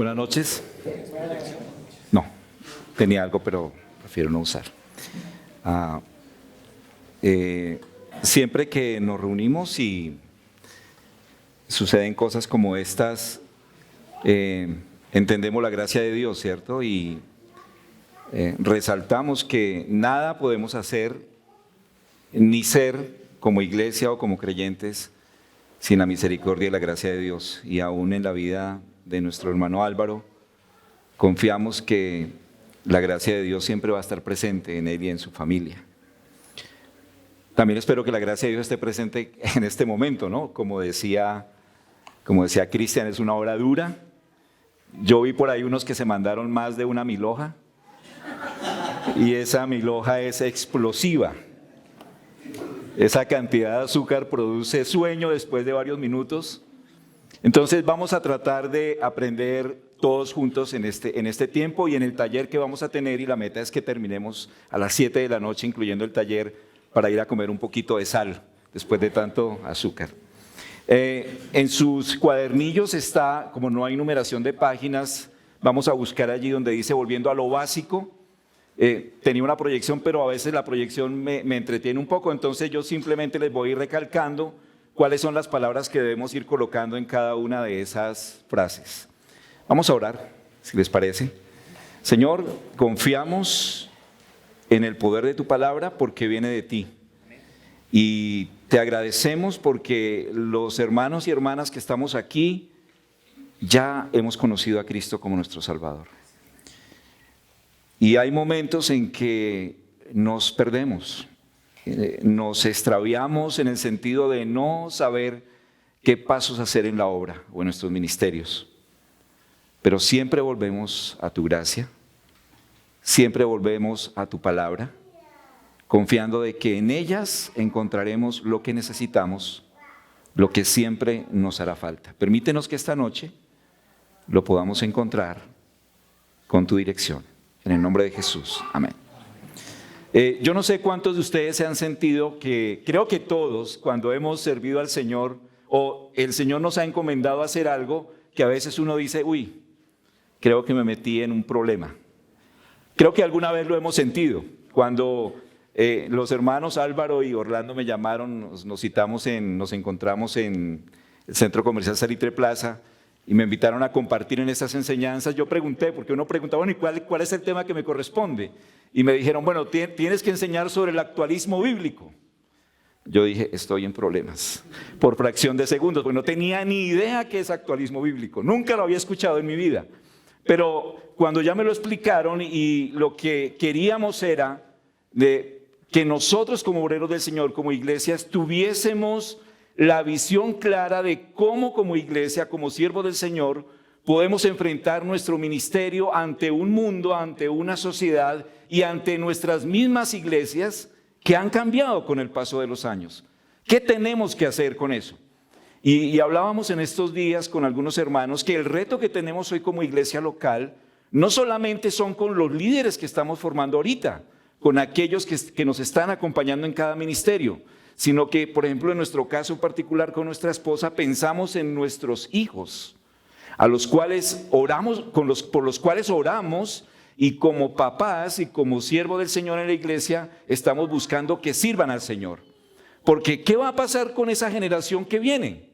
Buenas noches. No, tenía algo, pero prefiero no usar. Siempre que nos reunimos y suceden cosas como estas, entendemos la gracia de Dios, ¿cierto? Y resaltamos que nada podemos hacer ni ser como iglesia o como creyentes sin la misericordia y la gracia de Dios. Y aún en la vida de nuestro hermano Álvaro, confiamos que la gracia de Dios siempre va a estar presente en él y en su familia. También espero que la gracia de Dios esté presente en este momento, ¿no? Como decía Cristian, es una hora dura. Yo vi por ahí unos que se mandaron más de una milhoja, y esa milhoja es explosiva. Esa cantidad de azúcar produce sueño después de varios minutos. Entonces vamos a tratar de aprender todos juntos en este tiempo y en el taller que vamos a tener, y la meta es que terminemos a las 7 de la noche, incluyendo el taller, para ir a comer un poquito de sal después de tanto azúcar. En sus cuadernillos está, como no hay numeración de páginas, vamos a buscar allí donde dice volviendo a lo básico. Tenía una proyección, pero a veces la proyección me entretiene un poco, entonces yo simplemente les voy a ir recalcando cuáles son las palabras que debemos ir colocando en cada una de esas frases. Vamos a orar, si les parece. Señor, confiamos en el poder de tu palabra porque viene de ti. Y te agradecemos porque los hermanos y hermanas que estamos aquí ya hemos conocido a Cristo como nuestro Salvador. Y hay momentos en que nos perdemos, nos extraviamos en el sentido de no saber qué pasos hacer en la obra o en nuestros ministerios. Pero siempre volvemos a tu gracia, siempre volvemos a tu palabra, confiando de que en ellas encontraremos lo que necesitamos, lo que siempre nos hará falta. Permítenos que esta noche lo podamos encontrar con tu dirección. En el nombre de Jesús, amén. Yo no sé cuántos de ustedes se han sentido que, creo que todos, cuando hemos servido al Señor o el Señor nos ha encomendado a hacer algo, que a veces uno dice, uy, creo que me metí en un problema. Creo que alguna vez lo hemos sentido. Cuando los hermanos Álvaro y Orlando me llamaron, nos encontramos en el Centro Comercial Salitre Plaza, y me invitaron a compartir en estas enseñanzas. Yo pregunté, porque uno pregunta, bueno, ¿y cuál es el tema que me corresponde? Y me dijeron, bueno, tienes que enseñar sobre el actualismo bíblico. Yo dije, estoy en problemas, por fracción de segundos, porque no tenía ni idea qué es actualismo bíblico, nunca lo había escuchado en mi vida. Pero cuando ya me lo explicaron, y lo que queríamos era de que nosotros como obreros del Señor, como iglesias, tuviésemos la visión clara de cómo como iglesia, como siervos del Señor, podemos enfrentar nuestro ministerio ante un mundo, ante una sociedad y ante nuestras mismas iglesias que han cambiado con el paso de los años. ¿Qué tenemos que hacer con eso? Y hablábamos en estos días con algunos hermanos que el reto que tenemos hoy como iglesia local no solamente son con los líderes que estamos formando ahorita, con aquellos que nos están acompañando en cada ministerio, sino que, por ejemplo, en nuestro caso particular con nuestra esposa, pensamos en nuestros hijos, a los cuales oramos, por los cuales oramos, y como papás y como siervo del Señor en la iglesia, estamos buscando que sirvan al Señor. Porque, ¿qué va a pasar con esa generación que viene?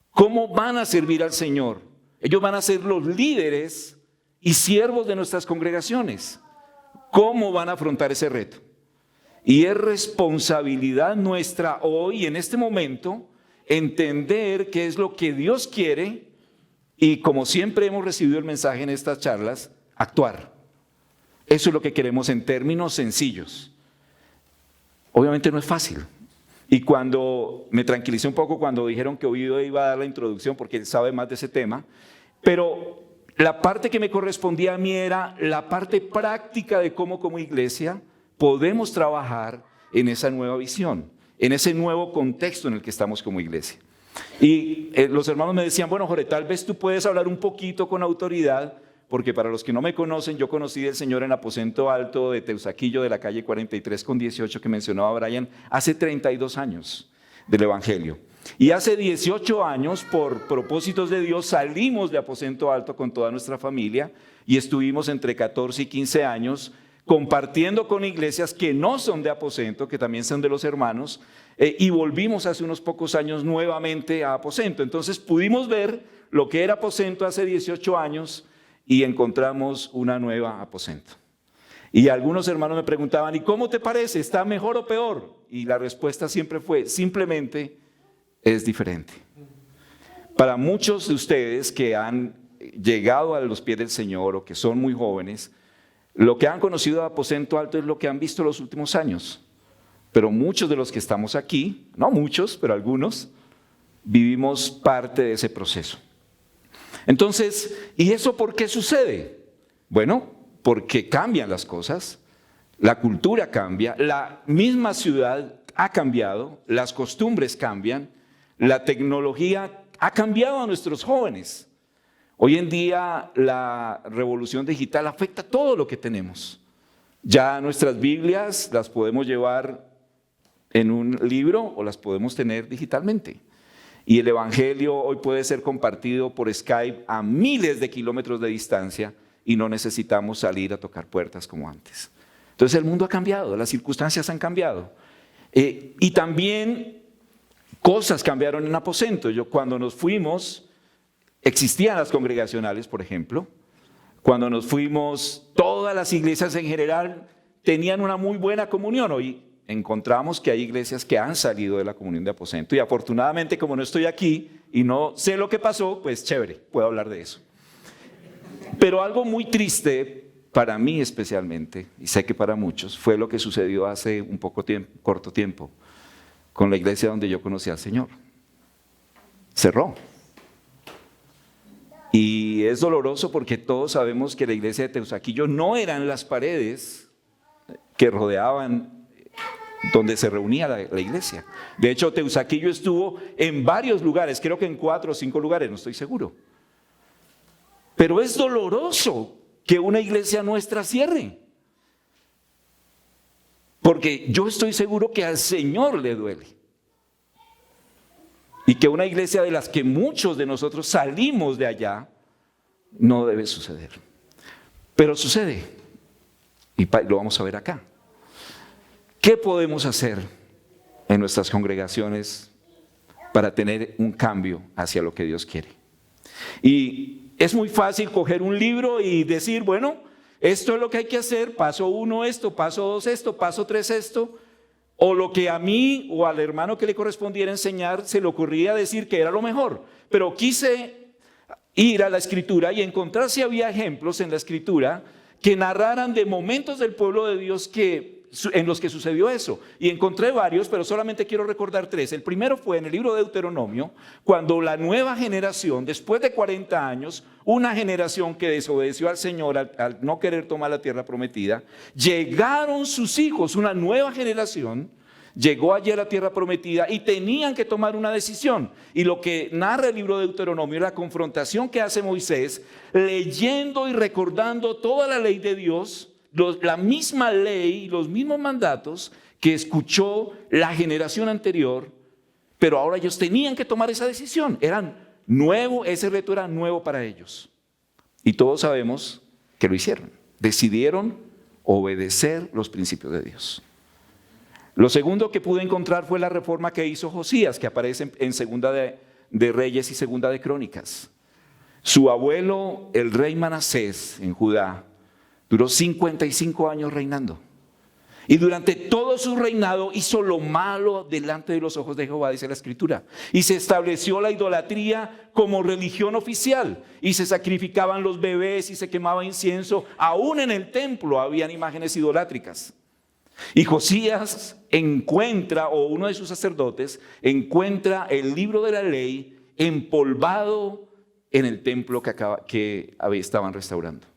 ¿Cómo van a servir al Señor? Ellos van a ser los líderes y siervos de nuestras congregaciones. ¿Cómo van a afrontar ese reto? Y es responsabilidad nuestra hoy, en este momento, entender qué es lo que Dios quiere y, como siempre hemos recibido el mensaje en estas charlas, actuar. Eso es lo que queremos en términos sencillos. Obviamente no es fácil. Y cuando me tranquilicé un poco cuando dijeron que Ovidio iba a dar la introducción, porque él sabe más de ese tema, pero la parte que me correspondía a mí era la parte práctica de cómo como iglesia podemos trabajar en esa nueva visión, en ese nuevo contexto en el que estamos como iglesia. Y los hermanos me decían, bueno, Jorge, tal vez tú puedes hablar un poquito con autoridad, porque para los que no me conocen, yo conocí al Señor en el aposento alto de Teusaquillo de la calle 43 con 18 que mencionaba Brian, hace 32 años del Evangelio. Y hace 18 años, por propósitos de Dios, salimos de Aposento Alto con toda nuestra familia y estuvimos entre 14 y 15 años compartiendo con iglesias que no son de Aposento, que también son de los hermanos, y volvimos hace unos pocos años nuevamente a Aposento. Entonces pudimos ver lo que era Aposento hace 18 años y encontramos una nueva Aposento. Y algunos hermanos me preguntaban, ¿y cómo te parece? ¿Está mejor o peor? Y la respuesta siempre fue, simplemente es diferente. Para muchos de ustedes que han llegado a los pies del Señor o que son muy jóvenes, lo que han conocido de Aposento Alto es lo que han visto los últimos años. Pero muchos de los que estamos aquí, no muchos, pero algunos, vivimos parte de ese proceso. Entonces, ¿y eso por qué sucede? Bueno, porque cambian las cosas, la cultura cambia, la misma ciudad ha cambiado, las costumbres cambian, la tecnología ha cambiado a nuestros jóvenes. Hoy en día la revolución digital afecta todo lo que tenemos. Ya nuestras Biblias las podemos llevar en un libro o las podemos tener digitalmente. Y el Evangelio hoy puede ser compartido por Skype a miles de kilómetros de distancia y no necesitamos salir a tocar puertas como antes. Entonces el mundo ha cambiado, las circunstancias han cambiado. Y también cosas cambiaron en Aposento. Cuando nos fuimos, existían las congregacionales, por ejemplo. Cuando nos fuimos, todas las iglesias en general tenían una muy buena comunión. Hoy encontramos que hay iglesias que han salido de la comunión de Aposento. Y afortunadamente, como no estoy aquí y no sé lo que pasó, pues chévere, puedo hablar de eso. Pero algo muy triste, para mí especialmente, y sé que para muchos, fue lo que sucedió hace un corto tiempo con la iglesia donde yo conocí al Señor. Cerró. Y es doloroso porque todos sabemos que la iglesia de Teusaquillo no eran las paredes que rodeaban donde se reunía la iglesia. De hecho, Teusaquillo estuvo en varios lugares, creo que en 4 o 5 lugares, no estoy seguro. Pero es doloroso que una iglesia nuestra cierre. Porque yo estoy seguro que al Señor le duele. Y que una iglesia de las que muchos de nosotros salimos de allá, no debe suceder. Pero sucede. Y lo vamos a ver acá. ¿Qué podemos hacer en nuestras congregaciones para tener un cambio hacia lo que Dios quiere? Y es muy fácil coger un libro y decir, bueno, esto es lo que hay que hacer, paso 1 esto, paso 2 esto, paso 3 esto, o lo que a mí o al hermano que le correspondiera enseñar se le ocurría decir que era lo mejor. Pero quise ir a la Escritura y encontrar si había ejemplos en la Escritura que narraran de momentos del pueblo de Dios en los que sucedió eso. Y encontré varios, pero solamente quiero recordar 3. El primero fue en el libro de Deuteronomio, cuando la nueva generación, después de 40 años, una generación que desobedeció al Señor al no querer tomar la tierra prometida, llegaron sus hijos, una nueva generación, llegó allí a la tierra prometida y tenían que tomar una decisión. Y lo que narra el libro de Deuteronomio es la confrontación que hace Moisés, leyendo y recordando toda la ley de Dios, la misma ley, los mismos mandatos que escuchó la generación anterior, pero ahora ellos tenían que tomar esa decisión. Ese reto era nuevo para ellos. Y todos sabemos que lo hicieron. Decidieron obedecer los principios de Dios. Lo segundo que pude encontrar fue la reforma que hizo Josías, que aparece en Segunda de Reyes y Segunda de Crónicas. Su abuelo, el rey Manasés, en Judá, duró 55 años reinando. Y durante todo su reinado hizo lo malo delante de los ojos de Jehová, dice la Escritura. Y se estableció la idolatría como religión oficial. Y se sacrificaban los bebés y se quemaba incienso. Aún en el templo habían imágenes idolátricas. Y Josías encuentra, o uno de sus sacerdotes, encuentra el libro de la ley empolvado en el templo que estaban restaurando.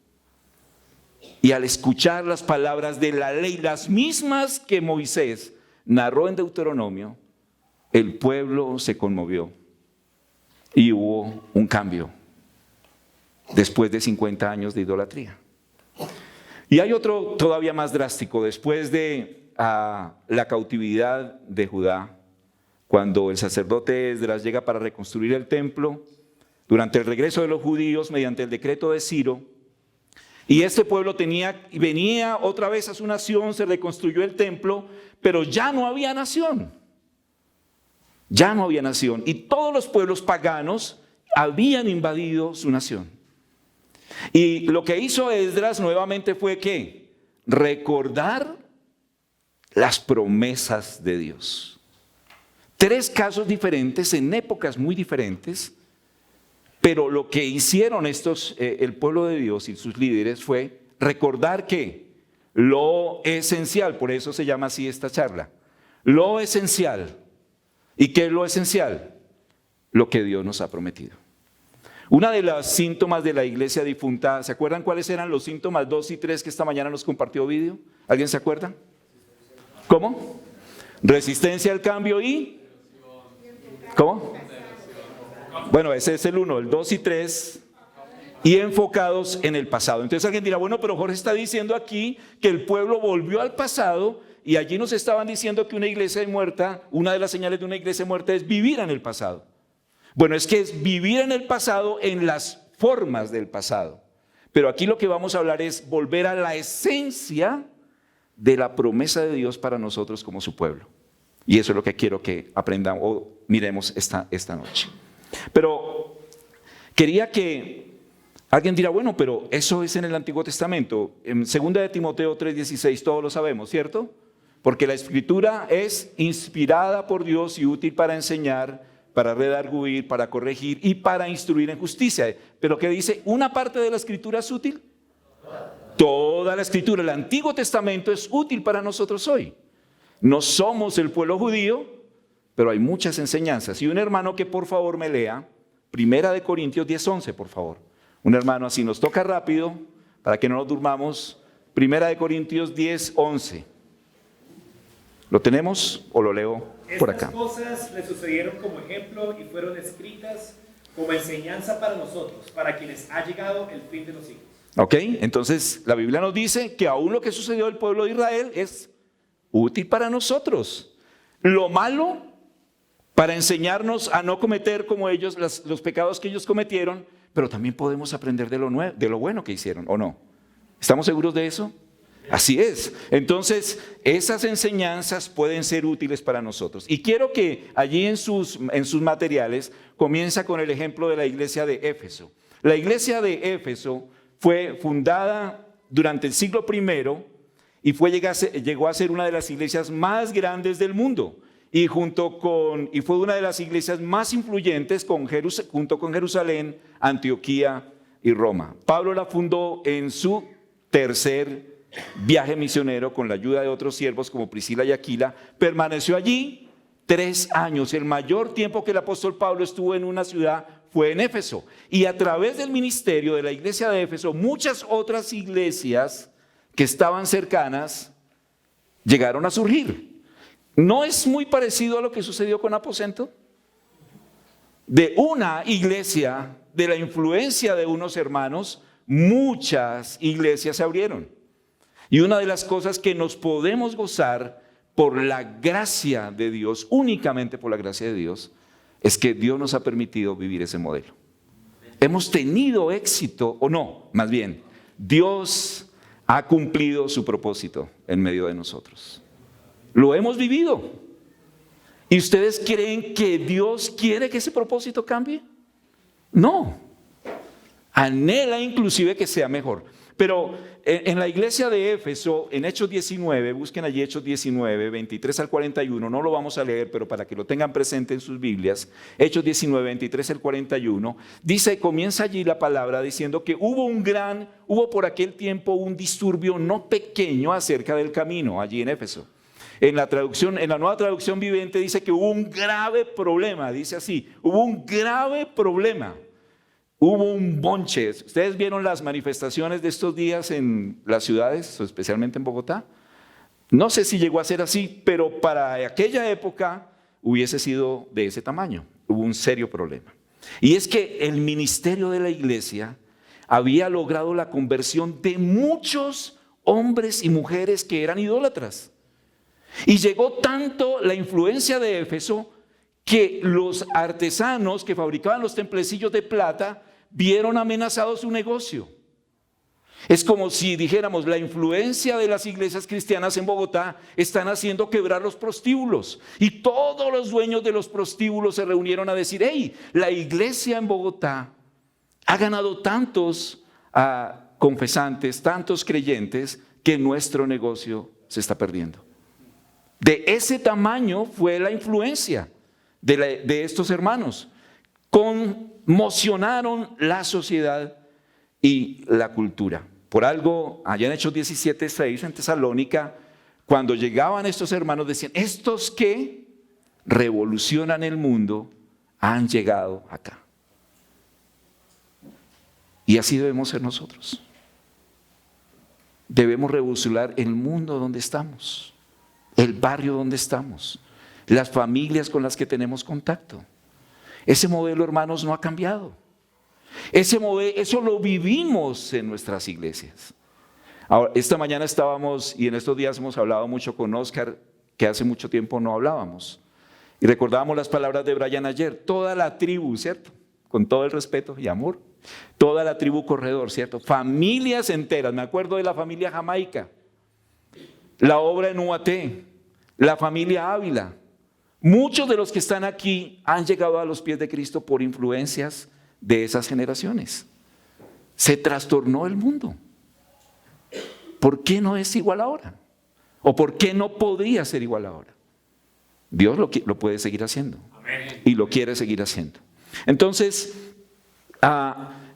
Y al escuchar las palabras de la ley, las mismas que Moisés narró en Deuteronomio, el pueblo se conmovió y hubo un cambio después de 50 años de idolatría. Y hay otro todavía más drástico. Después de la cautividad de Judá, cuando el sacerdote Esdras llega para reconstruir el templo, durante el regreso de los judíos mediante el decreto de Ciro, y este pueblo venía otra vez a su nación, se reconstruyó el templo, pero ya no había nación. Ya no había nación. Y todos los pueblos paganos habían invadido su nación. Y lo que hizo Esdras nuevamente fue ¿qué? Recordar las promesas de Dios. 3 casos diferentes en épocas muy diferentes. Pero lo que hicieron el pueblo de Dios y sus líderes fue recordar que lo esencial, por eso se llama así esta charla, lo esencial. ¿Y qué es lo esencial? Lo que Dios nos ha prometido. Una de las síntomas de la iglesia difunta, ¿se acuerdan cuáles eran los síntomas 2 y 3 que esta mañana nos compartió Video? ¿Alguien se acuerda? ¿Cómo? Resistencia al cambio y... ¿Cómo? Bueno, ese es el 1, el 2 y 3, y enfocados en el pasado. Entonces alguien dirá, bueno, pero Jorge está diciendo aquí que el pueblo volvió al pasado, y allí nos estaban diciendo que una iglesia muerta, una de las señales de una iglesia muerta es vivir en el pasado. Bueno, es que es vivir en el pasado en las formas del pasado. Pero aquí lo que vamos a hablar es volver a la esencia de la promesa de Dios para nosotros como su pueblo. Y eso es lo que quiero que aprendamos o miremos esta noche. Pero quería que alguien dirá, bueno, pero eso es en el Antiguo Testamento. En 2 de Timoteo 3:16 todos lo sabemos, ¿cierto? Porque la Escritura es inspirada por Dios y útil para enseñar, para redarguir, para corregir y para instruir en justicia. Pero ¿qué dice? ¿Una parte de la Escritura es útil? Toda la Escritura, el Antiguo Testamento es útil para nosotros hoy. No somos el pueblo judío, pero hay muchas enseñanzas. Y un hermano que por favor me lea, 1 Corintios 10:11, por favor. Un hermano así nos toca rápido, para que no nos durmamos. 1 Corintios 10:11. ¿Lo tenemos o lo leo por acá? Estas cosas le sucedieron como ejemplo y fueron escritas como enseñanza para nosotros, para quienes ha llegado el fin de los siglos. Ok, entonces la Biblia nos dice que aún lo que sucedió al pueblo de Israel es útil para nosotros. Lo malo, para enseñarnos a no cometer como ellos los pecados que ellos cometieron, pero también podemos aprender de lo bueno que hicieron, ¿o no? ¿Estamos seguros de eso? Así es. Entonces, esas enseñanzas pueden ser útiles para nosotros. Y quiero que allí en sus materiales comienza con el ejemplo de la iglesia de Éfeso. La iglesia de Éfeso fue fundada durante el siglo I y llegó a ser una de las iglesias más grandes del mundo. Y fue una de las iglesias más influyentes junto con Jerusalén, Antioquía y Roma. Pablo la fundó en su tercer viaje misionero con la ayuda de otros siervos como Priscila y Aquila. Permaneció allí 3 años. El mayor tiempo que el apóstol Pablo estuvo en una ciudad fue en Éfeso. Y a través del ministerio de la iglesia de Éfeso, muchas otras iglesias que estaban cercanas llegaron a surgir. ¿No es muy parecido a lo que sucedió con Aposento? De una iglesia, de la influencia de unos hermanos, muchas iglesias se abrieron. Y una de las cosas que nos podemos gozar por la gracia de Dios, únicamente por la gracia de Dios, es que Dios nos ha permitido vivir ese modelo. Hemos tenido éxito, o no, más bien, Dios ha cumplido su propósito en medio de nosotros. Lo hemos vivido. ¿Y ustedes creen que Dios quiere que ese propósito cambie? No. Anhela inclusive que sea mejor. Pero en la iglesia de Éfeso, en Hechos 19, busquen allí Hechos 19, 23 al 41, no lo vamos a leer, pero para que lo tengan presente en sus Biblias, Hechos 19, 23 al 41, comienza allí la palabra diciendo que hubo por aquel tiempo un disturbio no pequeño acerca del camino, allí en Éfeso. En la Nueva Traducción Viviente dice que hubo un grave problema, dice así, hubo un grave problema. Hubo un bonche. ¿Ustedes vieron las manifestaciones de estos días en las ciudades, especialmente en Bogotá? No sé si llegó a ser así, pero para aquella época hubiese sido de ese tamaño. Hubo un serio problema. Y es que el ministerio de la iglesia había logrado la conversión de muchos hombres y mujeres que eran idólatras. Y llegó tanto la influencia de Éfeso que los artesanos que fabricaban los templecillos de plata vieron amenazado su negocio. Es como si dijéramos, la influencia de las iglesias cristianas en Bogotá están haciendo quebrar los prostíbulos. Y todos los dueños de los prostíbulos se reunieron a decir, hey, la iglesia en Bogotá ha ganado tantos confesantes, tantos creyentes, que nuestro negocio se está perdiendo. De ese tamaño fue la influencia de estos hermanos. Conmocionaron la sociedad y la cultura. Por algo, allá en Hechos 17:6, en Tesalónica, cuando llegaban estos hermanos, decían, estos que revolucionan el mundo han llegado acá. Y así debemos ser nosotros. Debemos revolucionar el mundo donde estamos, el barrio donde estamos, las familias con las que tenemos contacto. Ese modelo, hermanos, no ha cambiado. Ese modelo, eso lo vivimos en nuestras iglesias. Ahora, esta mañana estábamos, y en estos días hemos hablado mucho con Oscar, que hace mucho tiempo no hablábamos. Y recordábamos las palabras de Brian ayer, toda la tribu, ¿cierto? Con todo el respeto y amor. Toda la tribu Corredor, ¿cierto? Familias enteras, me acuerdo de la familia Jamaica, la obra en UAT, la familia Ávila. Muchos de los que están aquí han llegado a los pies de Cristo por influencias de esas generaciones. Se trastornó el mundo. ¿Por qué no es igual ahora? ¿O por qué no podría ser igual ahora? Dios lo puede seguir haciendo. Amén. Y lo quiere seguir haciendo. Entonces,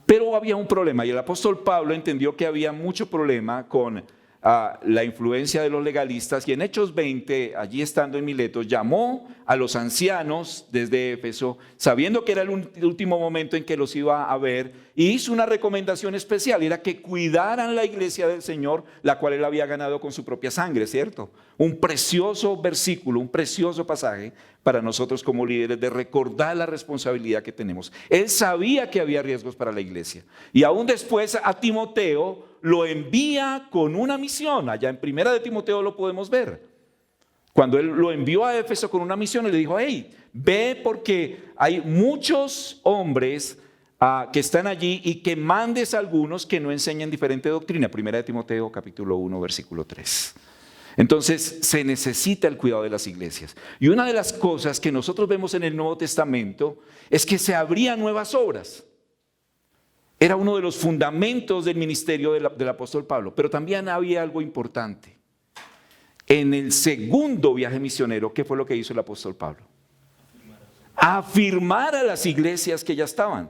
pero había un problema y el apóstol Pablo entendió que había mucho problema con la influencia de los legalistas, y en Hechos 20, allí estando en Mileto, llamó a los ancianos desde Éfeso, sabiendo que era el último momento en que los iba a ver, y hizo una recomendación especial, era que cuidaran la iglesia del Señor, la cual él había ganado con su propia sangre, ¿cierto? Un precioso versículo, un precioso pasaje para nosotros como líderes, de recordar la responsabilidad que tenemos. Él sabía que había riesgos para la iglesia, y aún después a Timoteo lo envía con una misión. Allá en Primera de Timoteo lo podemos ver. Cuando él lo envió a Éfeso con una misión, él le dijo, hey, ve porque hay muchos hombres que están allí, y que mandes a algunos que no enseñen diferente doctrina. Primera de Timoteo capítulo 1 versículo 3. Entonces se necesita el cuidado de las iglesias. Y una de las cosas que nosotros vemos en el Nuevo Testamento es que se abrían nuevas obras. Era uno de los fundamentos del ministerio del apóstol Pablo. Pero también había algo importante. En el segundo viaje misionero, ¿qué fue lo que hizo el apóstol Pablo? Afirmar a las iglesias que ya estaban.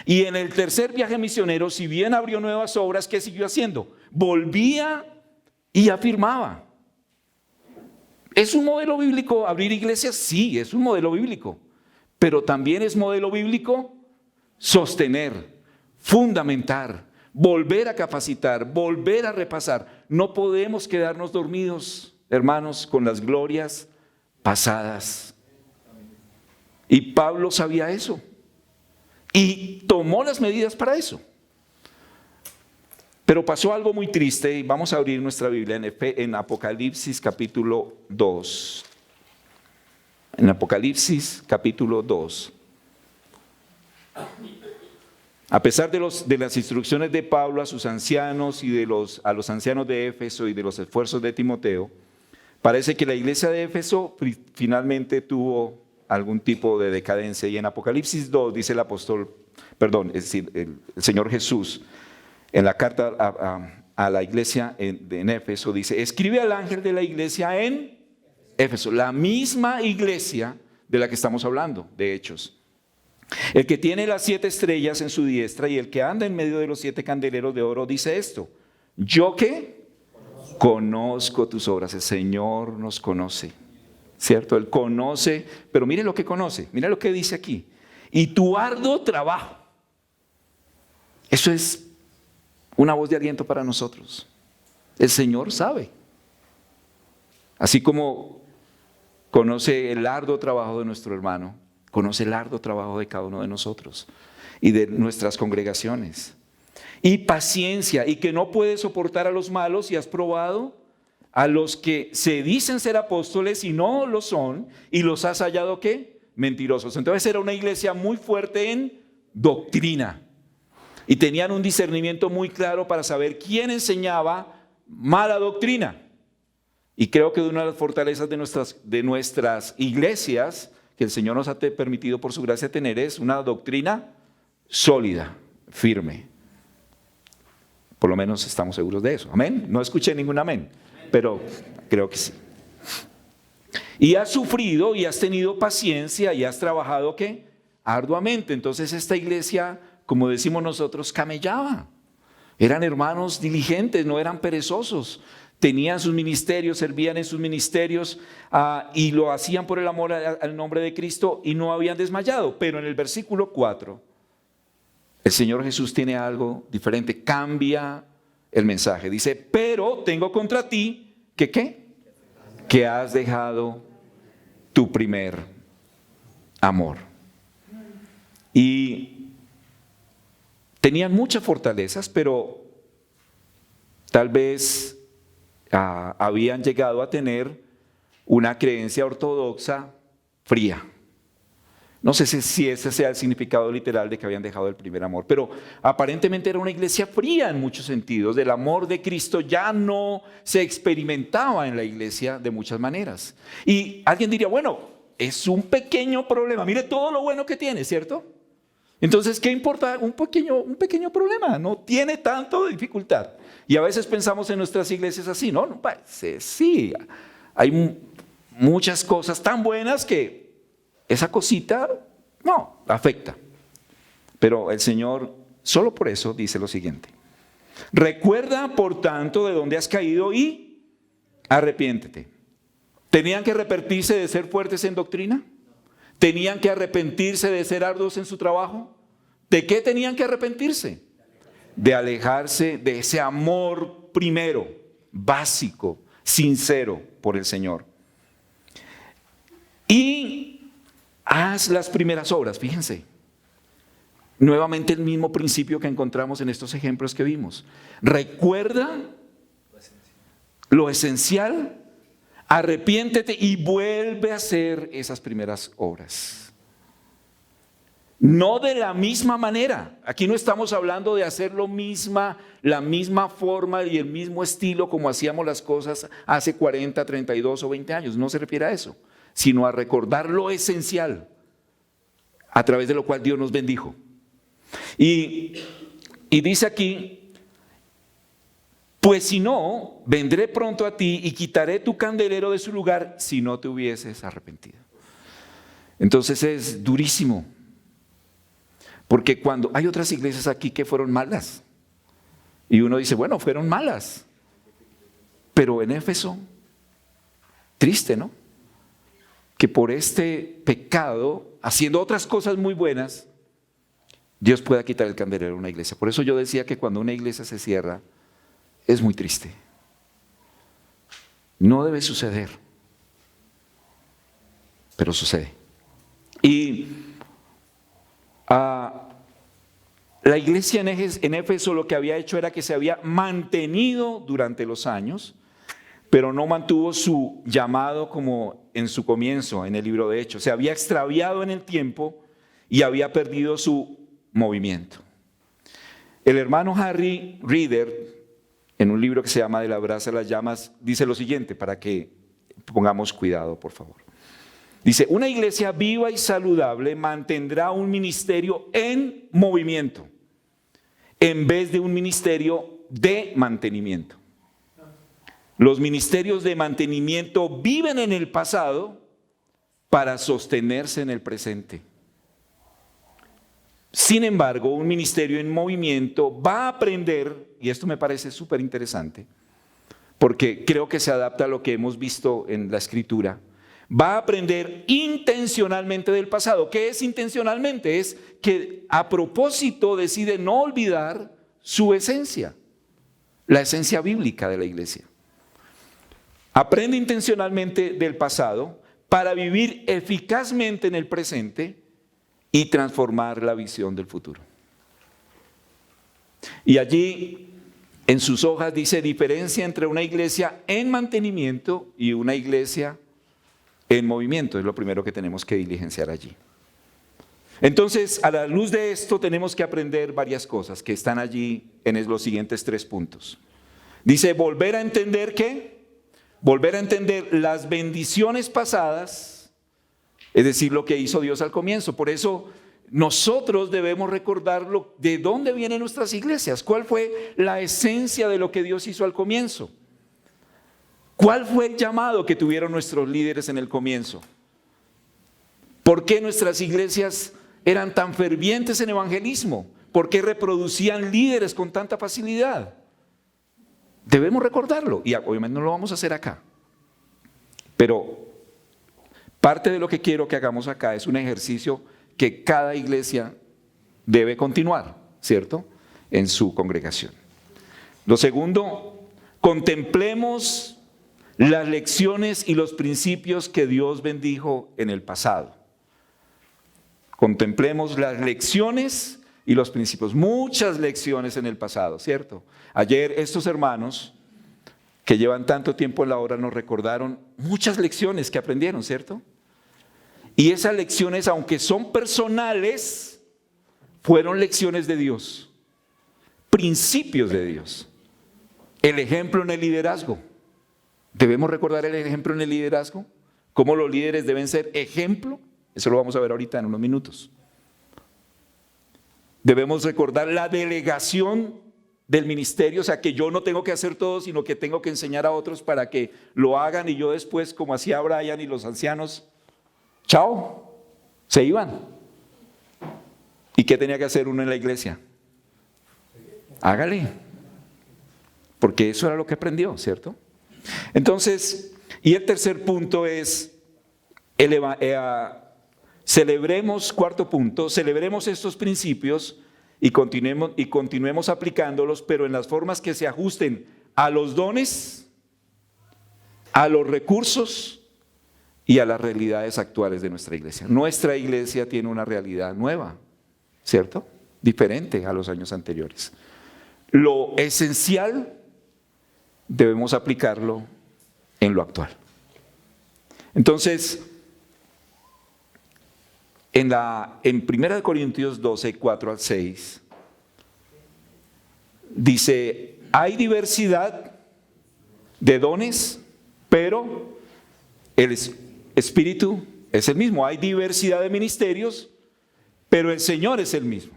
Y en el tercer viaje misionero, si bien abrió nuevas obras, ¿qué siguió haciendo? Volvía y afirmaba. ¿Es un modelo bíblico abrir iglesias? Sí, es un modelo bíblico. Pero también es modelo bíblico sostener, fundamentar, volver a capacitar, volver a repasar. No podemos quedarnos dormidos, hermanos, con las glorias pasadas. Y Pablo sabía eso y tomó las medidas para eso. Pero pasó algo muy triste, y vamos a abrir nuestra Biblia en Apocalipsis capítulo 2. En Apocalipsis capítulo 2. A pesar de las instrucciones de Pablo a sus ancianos y a los ancianos de Éfeso y de los esfuerzos de Timoteo, parece que la iglesia de Éfeso finalmente tuvo algún tipo de decadencia. Y en Apocalipsis 2 dice es decir, el Señor Jesús, en la carta a la iglesia en Éfeso, dice, escribe al ángel de la iglesia en Éfeso, la misma iglesia de la que estamos hablando, de Hechos. El que tiene las 7 estrellas en su diestra y el que anda en medio de los 7 candeleros de oro dice esto: yo que conozco tus obras. El Señor nos conoce, ¿cierto? Él conoce, pero mire lo que conoce, mire lo que dice aquí: y tu arduo trabajo. Eso es una voz de aliento para nosotros. El Señor sabe. Así como conoce el arduo trabajo de nuestro hermano, conoce el arduo trabajo de cada uno de nosotros y de nuestras congregaciones. Y paciencia, y que no puedes soportar a los malos, y has probado a los que se dicen ser apóstoles y no lo son, y los has hallado ¿qué? mentirosos. Entonces era una iglesia muy fuerte en doctrina. Y tenían un discernimiento muy claro para saber quién enseñaba mala doctrina. Y creo que una de las fortalezas de nuestras iglesias, que el Señor nos ha permitido por su gracia tener, es una doctrina sólida, firme. Por lo menos estamos seguros de eso. Amén. No escuché ningún amén, pero creo que sí. Y has sufrido y has tenido paciencia y has trabajado, ¿qué? Arduamente. Entonces esta iglesia, como decimos nosotros, camellaba. Eran hermanos diligentes, no eran perezosos. Tenían sus ministerios, servían en sus ministerios y lo hacían por el amor al nombre de Cristo y no habían desmayado. Pero en el versículo 4, el Señor Jesús tiene algo diferente, cambia el mensaje. Dice, pero tengo contra ti, ¿que qué? Que has dejado tu primer amor. Y tenían muchas fortalezas, pero tal vez habían llegado a tener una creencia ortodoxa fría. No sé si ese sea el significado literal de que habían dejado el primer amor, pero aparentemente era una iglesia fría en muchos sentidos. El amor de Cristo ya no se experimentaba en la iglesia de muchas maneras. Y alguien diría, bueno, es un pequeño problema. Mire todo lo bueno que tiene, ¿cierto? Entonces, ¿qué importa un pequeño problema? No tiene tanto de dificultad. Y a veces pensamos en nuestras iglesias así, ¿no? Sí, hay muchas cosas tan buenas que esa cosita no afecta. Pero el Señor, solo por eso, dice lo siguiente. Recuerda, por tanto, de dónde has caído y arrepiéntete. ¿Tenían que arrepentirse de ser fuertes en doctrina? ¿Tenían que arrepentirse de ser arduos en su trabajo? ¿De qué tenían que arrepentirse? De alejarse de ese amor primero, básico, sincero por el Señor. Y haz las primeras obras, fíjense. Nuevamente el mismo principio que encontramos en estos ejemplos que vimos. Recuerda lo esencial, arrepiéntete y vuelve a hacer esas primeras obras. No de la misma manera. Aquí no estamos hablando de hacer la misma forma y el mismo estilo como hacíamos las cosas hace 40, 32 o 20 años. No se refiere a eso, sino a recordar lo esencial a través de lo cual Dios nos bendijo. Y dice aquí, pues si no, vendré pronto a ti y quitaré tu candelero de su lugar si no te hubieses arrepentido. Entonces es durísimo. Porque cuando hay otras iglesias aquí que fueron malas, y uno dice, bueno, fueron malas, pero en Éfeso, triste, ¿no? Que por este pecado, haciendo otras cosas muy buenas, Dios pueda quitar el candelero de una iglesia. Por eso yo decía que cuando una iglesia se cierra, es muy triste. No debe suceder, pero sucede. Y la iglesia en Éfeso lo que había hecho era que se había mantenido durante los años, pero no mantuvo su llamado como en su comienzo, en el libro de Hechos. Se había extraviado en el tiempo y había perdido su movimiento. El hermano Harry Reeder, en un libro que se llama De la brasa a las llamas, dice lo siguiente, para que pongamos cuidado, por favor. Dice, una iglesia viva y saludable mantendrá un ministerio en movimiento, en vez de un ministerio de mantenimiento. Los ministerios de mantenimiento viven en el pasado para sostenerse en el presente. Sin embargo, un ministerio en movimiento va a aprender, y esto me parece súper interesante, porque creo que se adapta a lo que hemos visto en la Escritura, va a aprender intencionalmente del pasado. ¿Qué es intencionalmente? Es que a propósito decide no olvidar su esencia, la esencia bíblica de la iglesia. Aprende intencionalmente del pasado para vivir eficazmente en el presente y transformar la visión del futuro. Y allí en sus hojas dice diferencia entre una iglesia en mantenimiento y una iglesia en movimiento, es lo primero que tenemos que diligenciar allí. Entonces, a la luz de esto tenemos que aprender varias cosas que están allí en los siguientes 3 puntos. Dice, volver a entender ¿qué? Volver a entender las bendiciones pasadas, es decir, lo que hizo Dios al comienzo. Por eso nosotros debemos recordarlo, de dónde vienen nuestras iglesias, cuál fue la esencia de lo que Dios hizo al comienzo. ¿Cuál fue el llamado que tuvieron nuestros líderes en el comienzo? ¿Por qué nuestras iglesias eran tan fervientes en evangelismo? ¿Por qué reproducían líderes con tanta facilidad? Debemos recordarlo y obviamente no lo vamos a hacer acá. Pero parte de lo que quiero que hagamos acá es un ejercicio que cada iglesia debe continuar, ¿cierto? En su congregación. Lo segundo, contemplemos las lecciones y los principios que Dios bendijo en el pasado. Contemplemos las lecciones y los principios. Muchas lecciones en el pasado, ¿cierto? Ayer estos hermanos que llevan tanto tiempo en la obra nos recordaron muchas lecciones que aprendieron, ¿cierto? Y esas lecciones, aunque son personales, fueron lecciones de Dios, principios de Dios. El ejemplo en el liderazgo. Debemos recordar el ejemplo en el liderazgo, cómo los líderes deben ser ejemplo. Eso lo vamos a ver ahorita en unos minutos. Debemos recordar la delegación del ministerio, o sea, que yo no tengo que hacer todo, sino que tengo que enseñar a otros para que lo hagan y yo después, como hacía Brian y los ancianos, chao, se iban. ¿Y qué tenía que hacer uno en la iglesia? Hágale, porque eso era lo que aprendió, ¿cierto? Entonces, y el tercer punto es, celebremos, cuarto punto, celebremos estos principios y continuemos aplicándolos, pero en las formas que se ajusten a los dones, a los recursos y a las realidades actuales de nuestra iglesia. Nuestra iglesia tiene una realidad nueva, ¿cierto? Diferente a los años anteriores. Lo esencial debemos aplicarlo en lo actual. Entonces, en 1 Corintios 12, 4 al 6, dice, hay diversidad de dones, pero el Espíritu es el mismo. Hay diversidad de ministerios, pero el Señor es el mismo.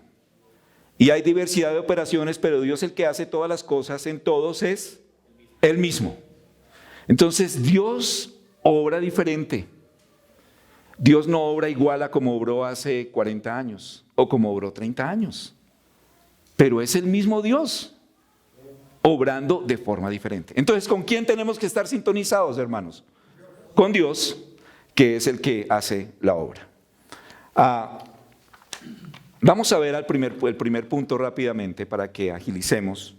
Y hay diversidad de operaciones, pero Dios, el que hace todas las cosas en todos, es el mismo. Entonces Dios obra diferente. Dios no obra igual a como obró hace 40 años o como obró 30 años. Pero es el mismo Dios obrando de forma diferente. Entonces, ¿con quién tenemos que estar sintonizados, hermanos? Con Dios, que es el que hace la obra. Vamos a ver el primer punto rápidamente para que agilicemos.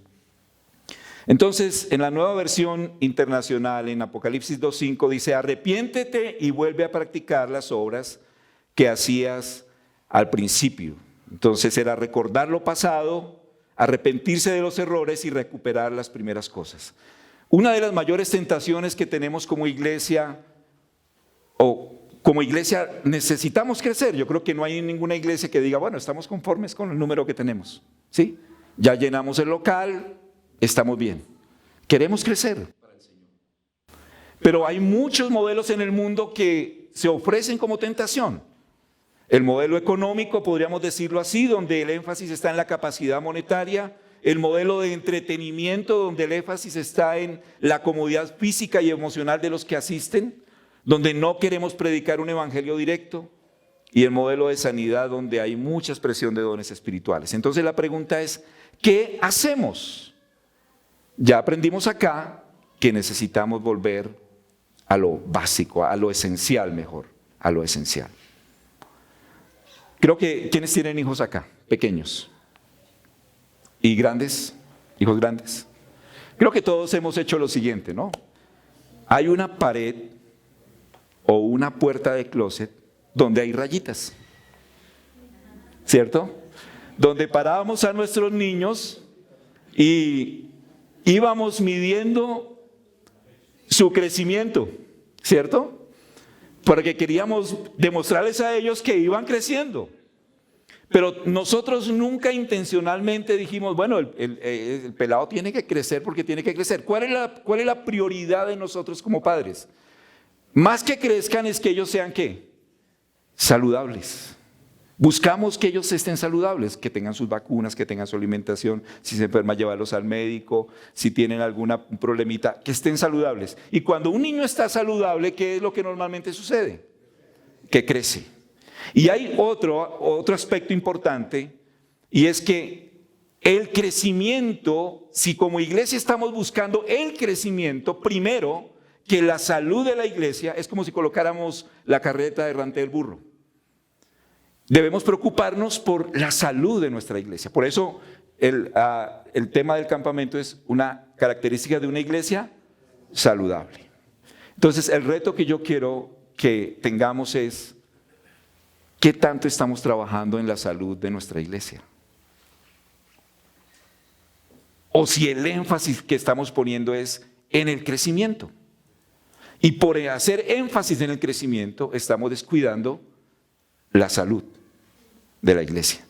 Entonces, en la nueva versión internacional, en Apocalipsis 2:5, dice, arrepiéntete y vuelve a practicar las obras que hacías al principio. Entonces era recordar lo pasado, arrepentirse de los errores y recuperar las primeras cosas. Una de las mayores tentaciones que tenemos como iglesia, necesitamos crecer. Yo creo que no hay ninguna iglesia que diga, bueno, estamos conformes con el número que tenemos, ¿sí? Ya llenamos el local, estamos bien. Queremos crecer. Pero hay muchos modelos en el mundo que se ofrecen como tentación. El modelo económico, podríamos decirlo así, donde el énfasis está en la capacidad monetaria. El modelo de entretenimiento, donde el énfasis está en la comodidad física y emocional de los que asisten, donde no queremos predicar un evangelio directo. Y el modelo de sanidad, donde hay mucha expresión de dones espirituales. Entonces la pregunta es, ¿qué hacemos? Ya aprendimos acá que necesitamos volver a lo básico, a lo esencial mejor, a lo esencial. Creo que, ¿quiénes tienen hijos acá? Pequeños. ¿Y grandes? ¿Hijos grandes? Creo que todos hemos hecho lo siguiente, ¿no? Hay una pared o una puerta de closet donde hay rayitas, ¿cierto? Donde parábamos a nuestros niños y íbamos midiendo su crecimiento, ¿cierto? porque queríamos demostrarles a ellos que iban creciendo. Pero nosotros nunca intencionalmente dijimos, bueno, el pelado tiene que crecer porque tiene que crecer. ¿Cuál es la prioridad de nosotros como padres? Más que crezcan es que ellos sean ¿qué? Saludables. Buscamos que ellos estén saludables, que tengan sus vacunas, que tengan su alimentación, si se enferma llevarlos al médico, si tienen alguna problemita, que estén saludables. Y cuando un niño está saludable, ¿qué es lo que normalmente sucede? Que crece. Y hay otro aspecto importante, y es que el crecimiento, si como iglesia estamos buscando el crecimiento, primero que la salud de la iglesia, es como si colocáramos la carreta delante del burro. Debemos preocuparnos por la salud de nuestra iglesia. Por eso el tema del campamento es una característica de una iglesia saludable. Entonces el reto que yo quiero que tengamos es, ¿qué tanto estamos trabajando en la salud de nuestra iglesia? O si el énfasis que estamos poniendo es en el crecimiento. Y por hacer énfasis en el crecimiento, estamos descuidando la salud de la iglesia.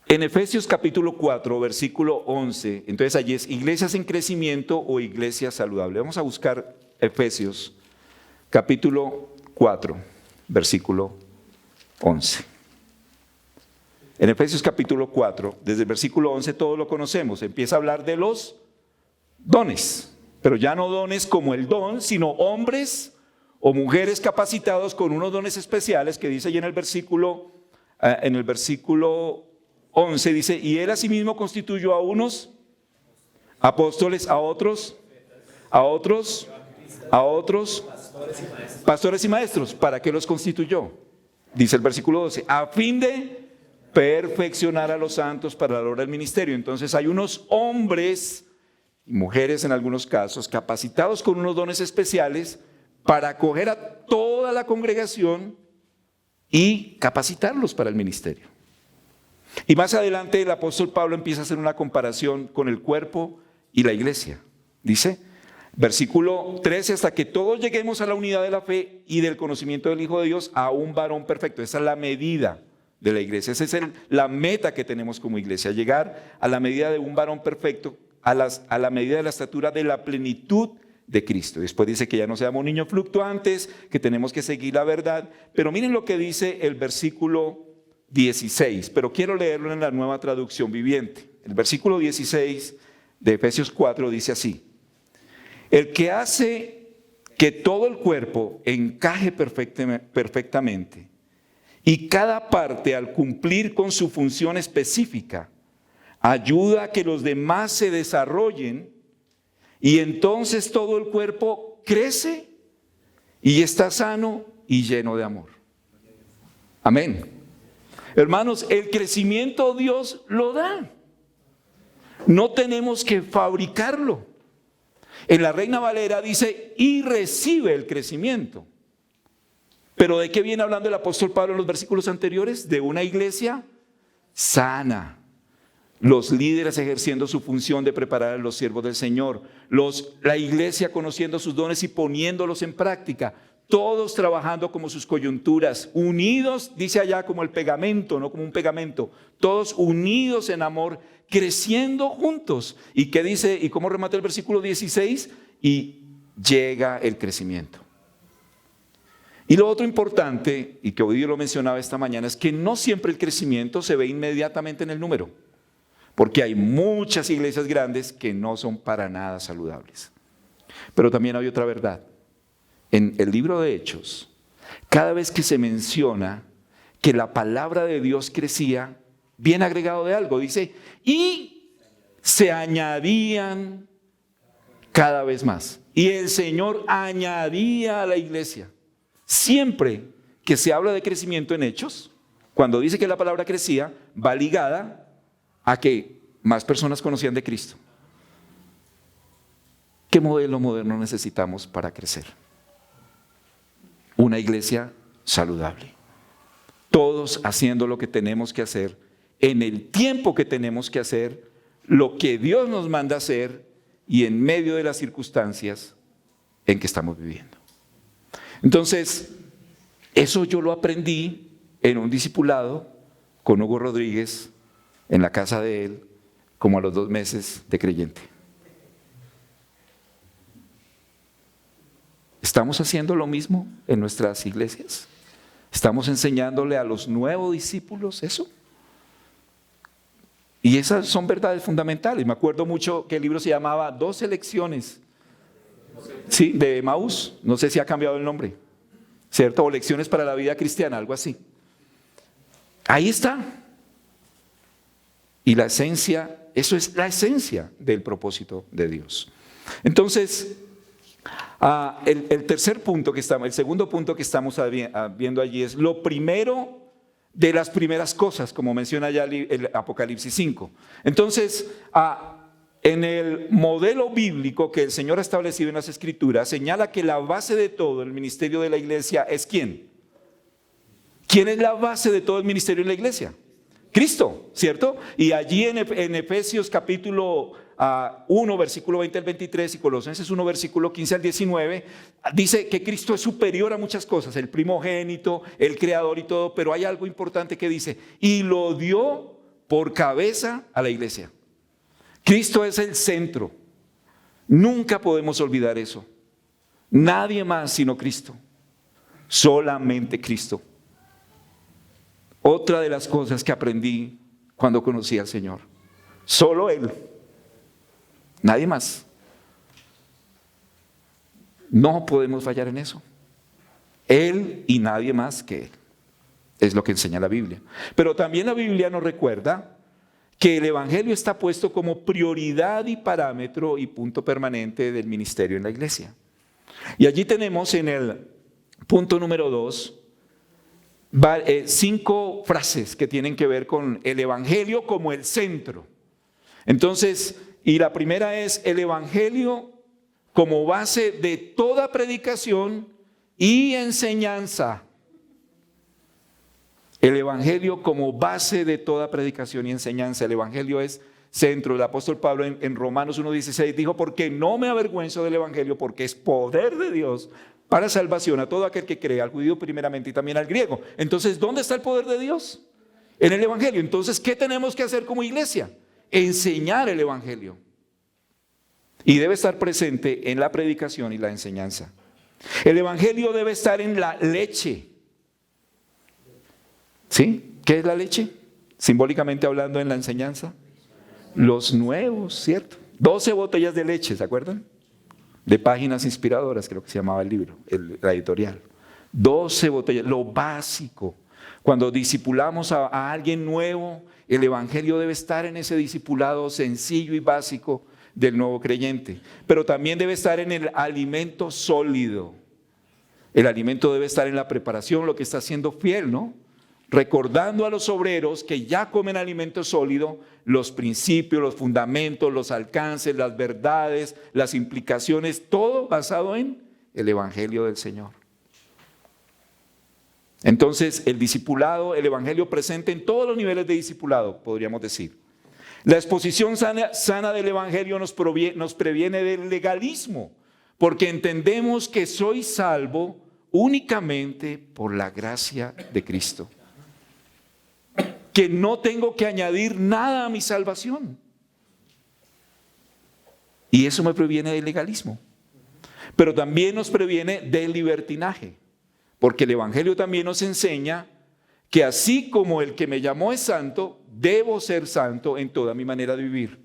En Efesios capítulo 4, versículo 11, entonces allí es iglesias en crecimiento o iglesia saludable. Vamos a buscar Efesios capítulo 4, versículo 11. En Efesios capítulo 4, desde el versículo 11 todos lo conocemos, empieza a hablar de los dones, pero ya no dones como el don, sino hombres o mujeres capacitados con unos dones especiales que dice allí en el versículo 11, dice, y él asimismo constituyó a unos apóstoles, a otros pastores y maestros. ¿Para qué los constituyó? Dice el versículo 12, a fin de perfeccionar a los santos para la obra del ministerio. Entonces hay unos hombres y mujeres en algunos casos capacitados con unos dones especiales para acoger a toda la congregación y capacitarlos para el ministerio. Y más adelante el apóstol Pablo empieza a hacer una comparación con el cuerpo y la iglesia. Dice, versículo 13, hasta que todos lleguemos a la unidad de la fe y del conocimiento del Hijo de Dios, a un varón perfecto. Esa es la medida de la iglesia, esa es la meta que tenemos como iglesia, llegar a la medida de un varón perfecto, a la medida de la estatura de la plenitud de Cristo. Después dice que ya no seamos niños fluctuantes, que tenemos que seguir la verdad. Pero miren lo que dice el versículo 16, pero quiero leerlo en la Nueva Traducción Viviente. El versículo 16 de Efesios 4 dice así: el que hace que todo el cuerpo encaje perfectamente y cada parte al cumplir con su función específica ayuda a que los demás se desarrollen, y entonces todo el cuerpo crece y está sano y lleno de amor. Amén. Hermanos, el crecimiento Dios lo da. No tenemos que fabricarlo. En la Reina Valera dice, y recibe el crecimiento. Pero ¿de qué viene hablando el apóstol Pablo en los versículos anteriores? De una iglesia sana. Los líderes ejerciendo su función de preparar a los siervos del Señor. La iglesia conociendo sus dones y poniéndolos en práctica. Todos trabajando como sus coyunturas. Unidos, dice allá, como el pegamento, no como un pegamento. Todos unidos en amor, creciendo juntos. ¿Y qué dice? ¿Y cómo remata el versículo 16? Y llega el crecimiento. Y lo otro importante, y que hoy lo mencionaba esta mañana, es que no siempre el crecimiento se ve inmediatamente en el número. Porque hay muchas iglesias grandes que no son para nada saludables. Pero también hay otra verdad. En el libro de Hechos, cada vez que se menciona que la palabra de Dios crecía, viene agregado de algo. Dice, y se añadían cada vez más. Y el Señor añadía a la iglesia. Siempre que se habla de crecimiento en Hechos, cuando dice que la palabra crecía, va ligada a que más personas conocían de Cristo. ¿Qué modelo moderno necesitamos para crecer? Una iglesia saludable. Todos haciendo lo que tenemos que hacer, en el tiempo que tenemos que hacer, lo que Dios nos manda hacer y en medio de las circunstancias en que estamos viviendo. Entonces, eso yo lo aprendí en un discipulado con Hugo Rodríguez, en la casa de él, como a los 2 meses de creyente. ¿Estamos haciendo lo mismo en nuestras iglesias? ¿Estamos enseñándole a los nuevos discípulos eso? Y esas son verdades fundamentales. Me acuerdo mucho que el libro se llamaba 12 lecciones, ¿sí? De Emaús. No sé si ha cambiado el nombre, ¿cierto? O lecciones para la vida cristiana, algo así. Ahí está. Y la esencia, eso es la esencia del propósito de Dios. Entonces, el tercer punto que estamos, el segundo punto que estamos viendo allí es lo primero de las primeras cosas, como menciona ya el Apocalipsis 5. Entonces, en el modelo bíblico que el Señor ha establecido en las Escrituras, señala que la base de todo el ministerio de la iglesia es ¿quién? ¿Quién es la base de todo el ministerio de la iglesia? Cristo, ¿cierto? Y allí en Efesios capítulo 1, versículo 20 al 23 y Colosenses 1, versículo 15 al 19, dice que Cristo es superior a muchas cosas, el primogénito, el creador y todo, pero hay algo importante que dice, y lo dio por cabeza a la iglesia. Cristo es el centro, nunca podemos olvidar eso. Nadie más sino Cristo, solamente Cristo. Otra de las cosas que aprendí cuando conocí al Señor, solo Él. Nadie más. No podemos fallar en eso. Él y nadie más que Él. Es lo que enseña la Biblia. Pero también la Biblia nos recuerda que el Evangelio está puesto como prioridad y parámetro y punto permanente del ministerio en la iglesia. Y allí tenemos en el punto número 2, 5 frases que tienen que ver con el Evangelio como el centro. Entonces, y la primera es el Evangelio como base de toda predicación y enseñanza. El Evangelio como base de toda predicación y enseñanza. El Evangelio es centro. El apóstol Pablo en Romanos 1:16 dijo, porque no me avergüenzo del Evangelio, porque es poder de Dios para salvación a todo aquel que cree, al judío primeramente y también al griego. Entonces, ¿dónde está el poder de Dios? En el Evangelio. Entonces, ¿qué tenemos que hacer como iglesia? Enseñar el Evangelio. Y debe estar presente en la predicación y la enseñanza. El Evangelio debe estar en la leche. ¿Sí? ¿Qué es la leche? Simbólicamente hablando en la enseñanza. Los nuevos, ¿cierto? 12 botellas de leche, ¿se acuerdan? De páginas inspiradoras, creo que se llamaba el libro, la editorial. 12 botellas, lo básico. Cuando discipulamos a alguien nuevo, el Evangelio debe estar en ese discipulado sencillo y básico del nuevo creyente. Pero también debe estar en el alimento sólido. El alimento debe estar en la preparación, lo que está siendo fiel, ¿no? Recordando a los obreros que ya comen alimento sólido, los principios, los fundamentos, los alcances, las verdades, las implicaciones, todo basado en el Evangelio del Señor. Entonces, el discipulado, el Evangelio presente en todos los niveles de discipulado, podríamos decir. La exposición sana del Evangelio nos previene del legalismo, porque entendemos que soy salvo únicamente por la gracia de Cristo. Que no tengo que añadir nada a mi salvación. Y eso me previene del legalismo. Pero también nos previene del libertinaje. Porque el Evangelio también nos enseña que así como el que me llamó es santo, debo ser santo en toda mi manera de vivir.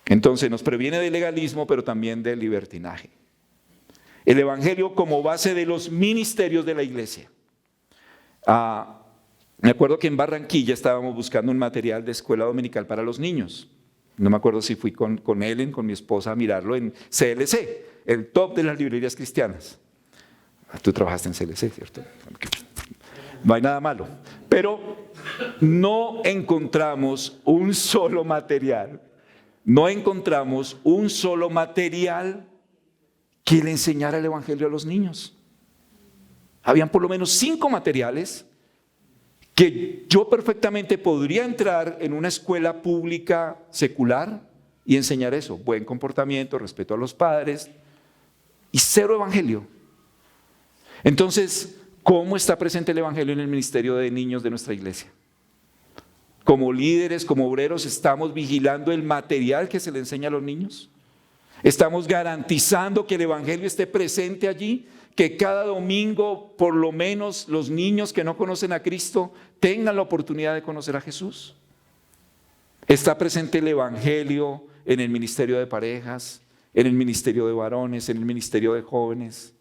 Entonces nos previene del legalismo, pero también del libertinaje. El Evangelio como base de los ministerios de la iglesia. Me acuerdo que en Barranquilla estábamos buscando un material de escuela dominical para los niños. No me acuerdo si fui con Ellen, con mi esposa, a mirarlo en CLC, el top de las librerías cristianas. Tú trabajaste en CLC, ¿cierto? No hay nada malo. Pero no encontramos un solo material. No encontramos un solo material que le enseñara el Evangelio a los niños. Habían por lo menos 5 materiales que yo perfectamente podría entrar en una escuela pública secular y enseñar eso, buen comportamiento, respeto a los padres, y cero evangelio. Entonces, ¿cómo está presente el evangelio en el ministerio de niños de nuestra iglesia? Como líderes, como obreros, ¿estamos vigilando el material que se le enseña a los niños? ¿Estamos garantizando que el evangelio esté presente allí? Que cada domingo, por lo menos, los niños que no conocen a Cristo tengan la oportunidad de conocer a Jesús. ¿Está presente el evangelio en el ministerio de parejas, en el ministerio de varones, en el ministerio de jóvenes?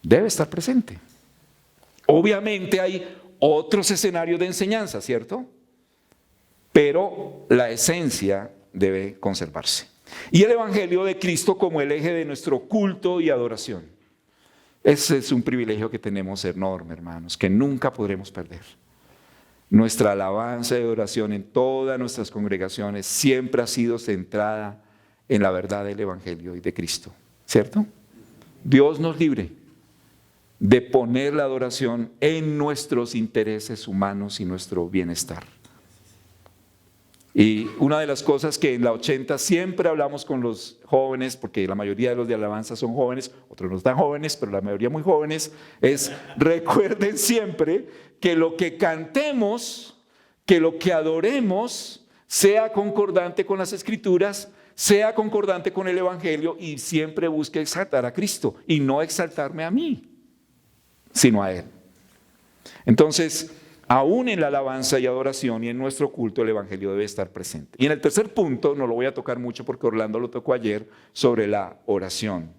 Debe estar presente. Obviamente hay otros escenarios de enseñanza, ¿cierto? Pero la esencia debe conservarse. Y el evangelio de Cristo como el eje de nuestro culto y adoración. Ese es un privilegio que tenemos enorme, hermanos, que nunca podremos perder. Nuestra alabanza y adoración en todas nuestras congregaciones siempre ha sido centrada en la verdad del evangelio y de Cristo, ¿cierto? Dios nos libre de poner la adoración en nuestros intereses humanos y nuestro bienestar. Y una de las cosas que en la 80 siempre hablamos con los jóvenes, porque la mayoría de los de alabanza son jóvenes, otros no tan jóvenes, pero la mayoría muy jóvenes, es recuerden siempre que lo que cantemos, que lo que adoremos, sea concordante con las Escrituras, sea concordante con el Evangelio y siempre busque exaltar a Cristo y no exaltarme a mí, sino a Él. Entonces, aún en la alabanza y adoración y en nuestro culto el evangelio debe estar presente. Y en el tercer punto, no lo voy a tocar mucho porque Orlando lo tocó ayer, sobre la oración.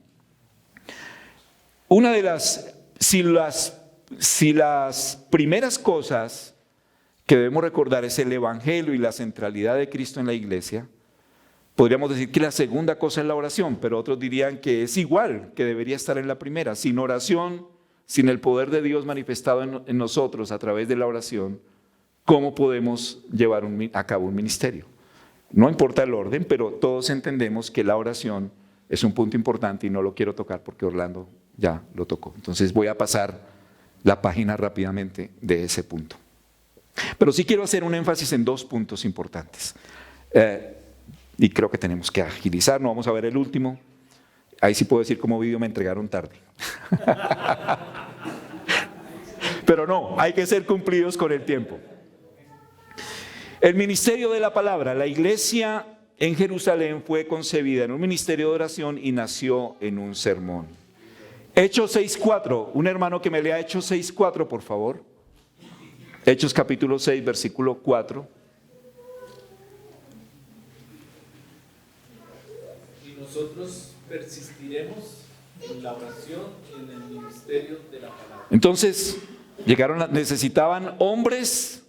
Una de si las primeras cosas que debemos recordar es el evangelio y la centralidad de Cristo en la iglesia, podríamos decir que la segunda cosa es la oración, pero otros dirían que es igual, que debería estar en la primera. Sin oración, sin el poder de Dios manifestado en nosotros a través de la oración, ¿cómo podemos llevar a cabo un ministerio? No importa el orden, pero todos entendemos que la oración es un punto importante y no lo quiero tocar porque Orlando ya lo tocó. Entonces voy a pasar la página rápidamente de ese punto. Pero sí quiero hacer un énfasis en dos puntos importantes. Y creo que tenemos que agilizar, no vamos a ver el último. Ahí sí puedo decir como vídeo me entregaron tarde. Pero no, hay que ser cumplidos con el tiempo. El ministerio de la palabra, la iglesia en Jerusalén fue concebida en un ministerio de oración y nació en un sermón. Hechos 6:4, un hermano que me lea Hechos 6:4, por favor. Hechos capítulo 6, versículo 4. Y nosotros persistiremos en la oración y en el ministerio de la palabra. Entonces, necesitaban hombres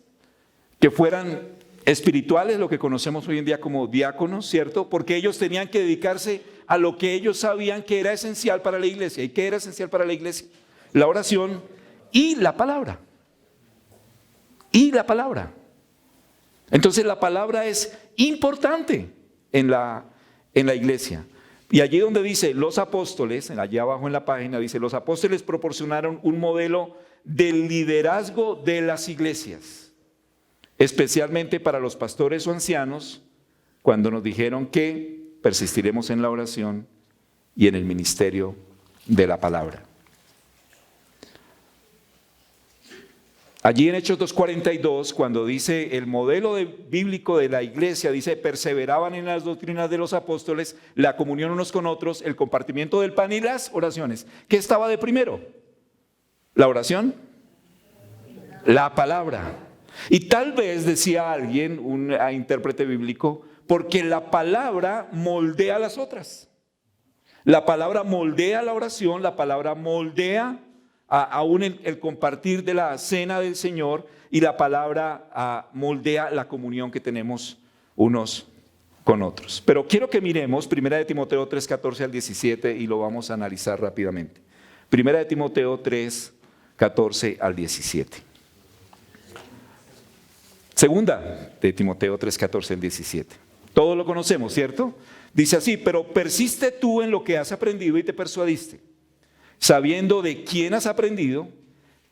que fueran espirituales, lo que conocemos hoy en día como diáconos, ¿cierto? Porque ellos tenían que dedicarse a lo que ellos sabían que era esencial para la iglesia. ¿Y qué era esencial para la iglesia? La oración y la palabra. Y la palabra. Entonces la palabra es importante en la iglesia. Y allí donde dice los apóstoles, allá abajo en la página dice, los apóstoles proporcionaron un modelo del liderazgo de las iglesias, especialmente para los pastores o ancianos, cuando nos dijeron que persistiremos en la oración y en el ministerio de la palabra. Allí en Hechos 2:42, cuando dice el modelo bíblico de la iglesia, dice, perseveraban en las doctrinas de los apóstoles, la comunión unos con otros, el compartimiento del pan y las oraciones. ¿Qué estaba de primero? ¿La oración? La palabra. Y tal vez, decía alguien, un intérprete bíblico, porque la palabra moldea las otras. La palabra moldea la oración, la palabra moldea aún el compartir de la cena del Señor, y la palabra moldea la comunión que tenemos unos con otros. Pero quiero que miremos 1 Timoteo 3, 14 al 17 y lo vamos a analizar rápidamente. 1 Timoteo 3, 14 al 17. Segunda de Timoteo 3, 14 al 17. Todos lo conocemos, ¿cierto? Dice así, pero persiste tú en lo que has aprendido y te persuadiste, sabiendo de quién has aprendido,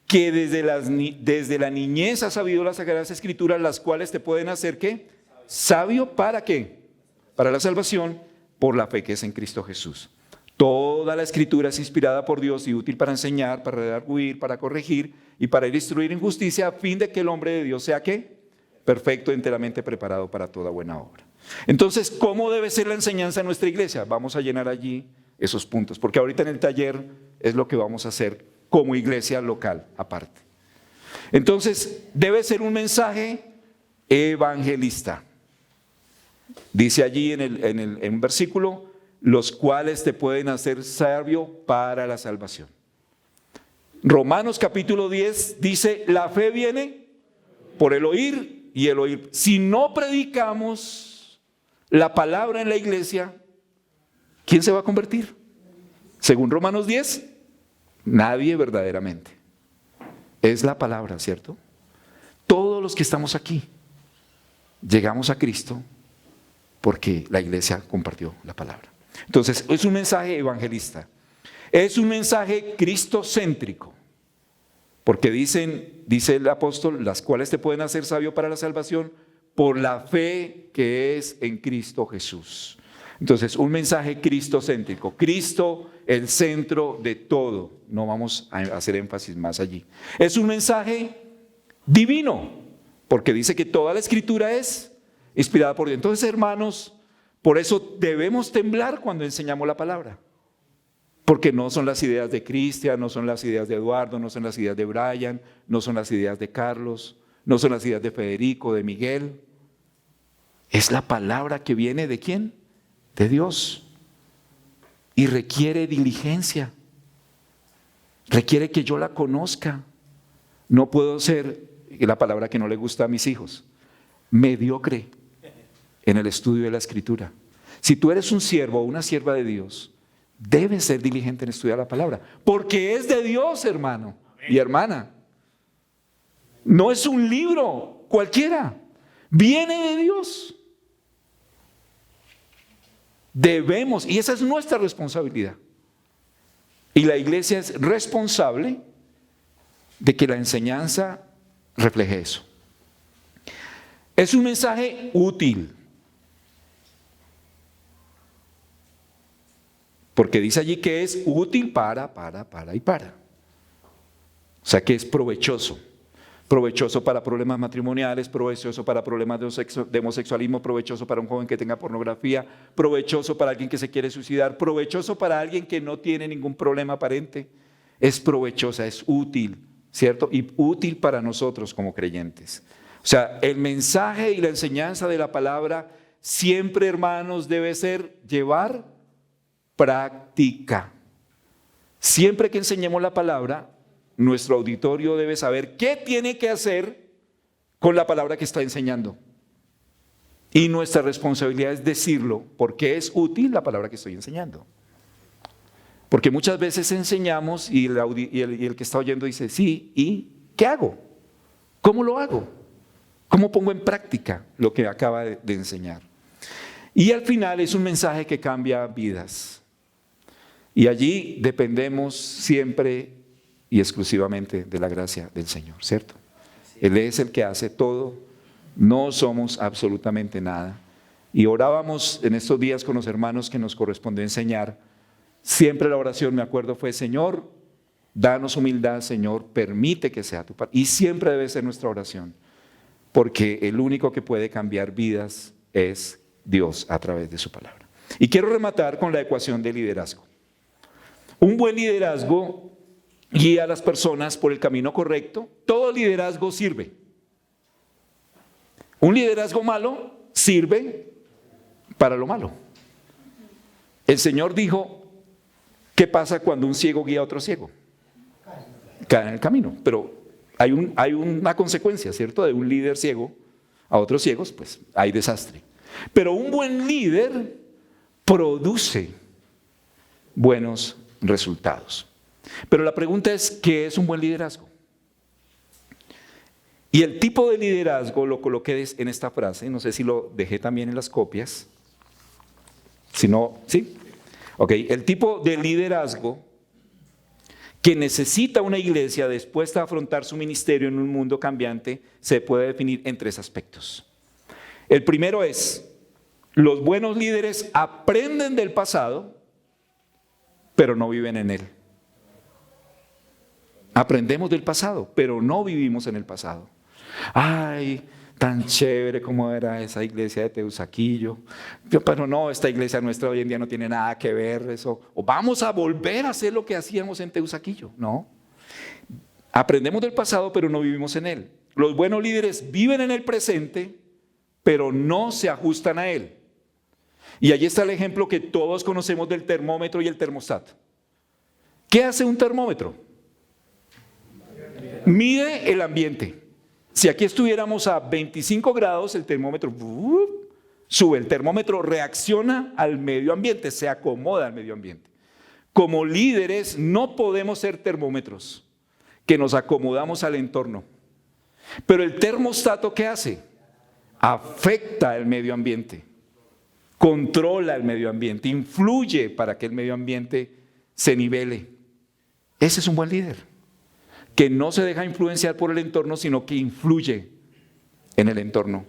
que desde la niñez has sabido las Sagradas Escrituras, las cuales te pueden hacer ¿qué? Sabio. ¿Para qué? Para la salvación por la fe que es en Cristo Jesús. Toda la Escritura es inspirada por Dios y útil para enseñar, para redarguir, para corregir y para instruir en justicia, a fin de que el hombre de Dios sea ¿qué? Perfecto, enteramente preparado para toda buena obra. Entonces, ¿cómo debe ser la enseñanza en nuestra iglesia? Vamos a llenar allí esos puntos, porque ahorita en el taller es lo que vamos a hacer como iglesia local aparte. Entonces, debe ser un mensaje evangelista. Dice allí en un versículo, los cuales te pueden hacer sabio para la salvación. Romanos capítulo 10 dice, la fe viene por el oír y el oír. Si no predicamos la palabra en la iglesia, ¿quién se va a convertir? Según Romanos 10, nadie verdaderamente. Es la palabra, ¿cierto? Todos los que estamos aquí llegamos a Cristo porque la iglesia compartió la palabra. Entonces, es un mensaje evangelista. Es un mensaje cristocéntrico. Porque dice el apóstol, las cuales te pueden hacer sabio para la salvación por la fe que es en Cristo Jesús. Entonces, un mensaje cristocéntrico. Cristo, el centro de todo. No vamos a hacer énfasis más allí. Es un mensaje divino, porque dice que toda la Escritura es inspirada por Dios. Entonces, hermanos, por eso debemos temblar cuando enseñamos la palabra. Porque no son las ideas de Cristian, no son las ideas de Eduardo, no son las ideas de Brian, no son las ideas de Carlos, no son las ideas de Federico, de Miguel. Es la palabra que viene ¿de quién? De Dios. Y requiere diligencia. Requiere que yo la conozca. No puedo ser, la palabra que no le gusta a mis hijos, mediocre en el estudio de la Escritura. Si tú eres un siervo o una sierva de Dios, debes ser diligente en estudiar la palabra, porque es de Dios, hermano y hermana. No es un libro cualquiera, viene de Dios. Debemos, y esa es nuestra responsabilidad. Y la iglesia es responsable de que la enseñanza refleje eso. Es un mensaje útil. Porque dice allí que es útil para. O sea que es provechoso. Provechoso para problemas matrimoniales, provechoso para problemas de homosexualismo, provechoso para un joven que tenga pornografía, provechoso para alguien que se quiere suicidar, provechoso para alguien que no tiene ningún problema aparente. Es provechosa, es útil, ¿cierto? Y útil para nosotros como creyentes. O sea, el mensaje y la enseñanza de la palabra siempre, hermanos, debe ser llevar práctica. Siempre que enseñemos la palabra, nuestro auditorio debe saber qué tiene que hacer con la palabra que está enseñando. Y nuestra responsabilidad es decirlo, porque es útil la palabra que estoy enseñando. Porque muchas veces enseñamos y el que está oyendo dice, sí, ¿y qué hago? ¿Cómo lo hago? ¿Cómo pongo en práctica lo que acaba de enseñar? Y al final es un mensaje que cambia vidas. Y allí dependemos siempre y exclusivamente de la gracia del Señor, ¿cierto? Él es el que hace todo, no somos absolutamente nada. Y orábamos en estos días con los hermanos que nos correspondió enseñar. Siempre la oración, me acuerdo, fue: Señor, danos humildad, Señor, permite que sea tu palabra. Y siempre debe ser nuestra oración, porque el único que puede cambiar vidas es Dios a través de su palabra. Y quiero rematar con la ecuación de liderazgo. Un buen liderazgo guía a las personas por el camino correcto. Todo liderazgo sirve. Un liderazgo malo sirve para lo malo. El Señor dijo, ¿qué pasa cuando un ciego guía a otro ciego? Cae en el camino. Pero hay una consecuencia, ¿cierto? De un líder ciego a otros ciegos, pues hay desastre. Pero un buen líder produce buenos resultados. Pero la pregunta es, ¿qué es un buen liderazgo? Y el tipo de liderazgo lo coloqué en esta frase, no sé si lo dejé también en las copias. Si no, ¿sí? Ok, el tipo de liderazgo que necesita una iglesia dispuesta a afrontar su ministerio en un mundo cambiante se puede definir en 3 aspectos. El primero es, los buenos líderes aprenden del pasado pero no viven en él. Aprendemos del pasado, pero no vivimos en el pasado. Ay, tan chévere como era esa iglesia de Teusaquillo. Pero no, esta iglesia nuestra hoy en día no tiene nada que ver eso. O vamos a volver a hacer lo que hacíamos en Teusaquillo. No. Aprendemos del pasado, pero no vivimos en él. Los buenos líderes viven en el presente, pero no se ajustan a él. Y allí está el ejemplo que todos conocemos del termómetro y el termostato. ¿Qué hace un termómetro? Mide el ambiente. Si aquí estuviéramos a 25 grados, el termómetro sube. El termómetro reacciona al medio ambiente, se acomoda al medio ambiente. Como líderes no podemos ser termómetros que nos acomodamos al entorno. Pero el termostato, ¿qué hace? Afecta el medio ambiente, controla el medio ambiente, influye para que el medio ambiente se nivele. Ese es un buen líder, que no se deja influenciar por el entorno, sino que influye en el entorno.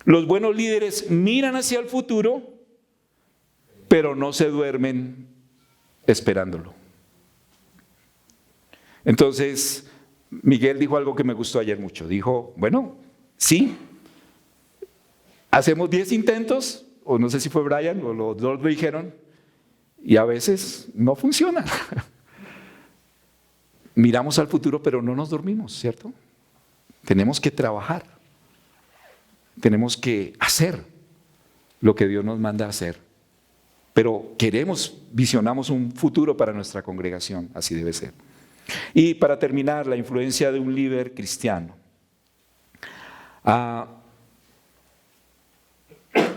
Los buenos líderes miran hacia el futuro, pero no se duermen esperándolo. Entonces, Miguel dijo algo que me gustó ayer mucho. Dijo, bueno, sí, hacemos 10 intentos, o no sé si fue Brian o los dos lo dijeron, y a veces no funciona. Miramos al futuro, pero no nos dormimos, ¿cierto? Tenemos que trabajar. Tenemos que hacer lo que Dios nos manda a hacer. Pero visionamos un futuro para nuestra congregación, así debe ser. Y para terminar, la influencia de un líder cristiano.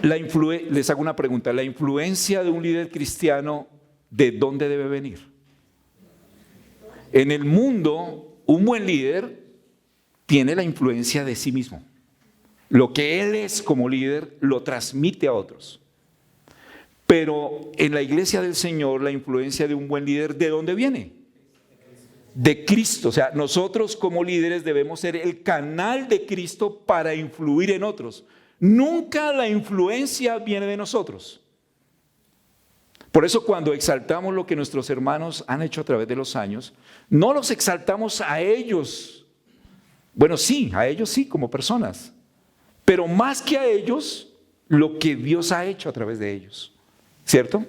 Les hago una pregunta, ¿la influencia de un líder cristiano de dónde debe venir? En el mundo, un buen líder tiene la influencia de sí mismo. Lo que él es como líder lo transmite a otros. Pero en la iglesia del Señor, la influencia de un buen líder, ¿de dónde viene? De Cristo. O sea, nosotros como líderes debemos ser el canal de Cristo para influir en otros. Nunca la influencia viene de nosotros. Por eso cuando exaltamos lo que nuestros hermanos han hecho a través de los años, no los exaltamos a ellos. Bueno, sí, a ellos sí, como personas. Pero más que a ellos, lo que Dios ha hecho a través de ellos. ¿Cierto?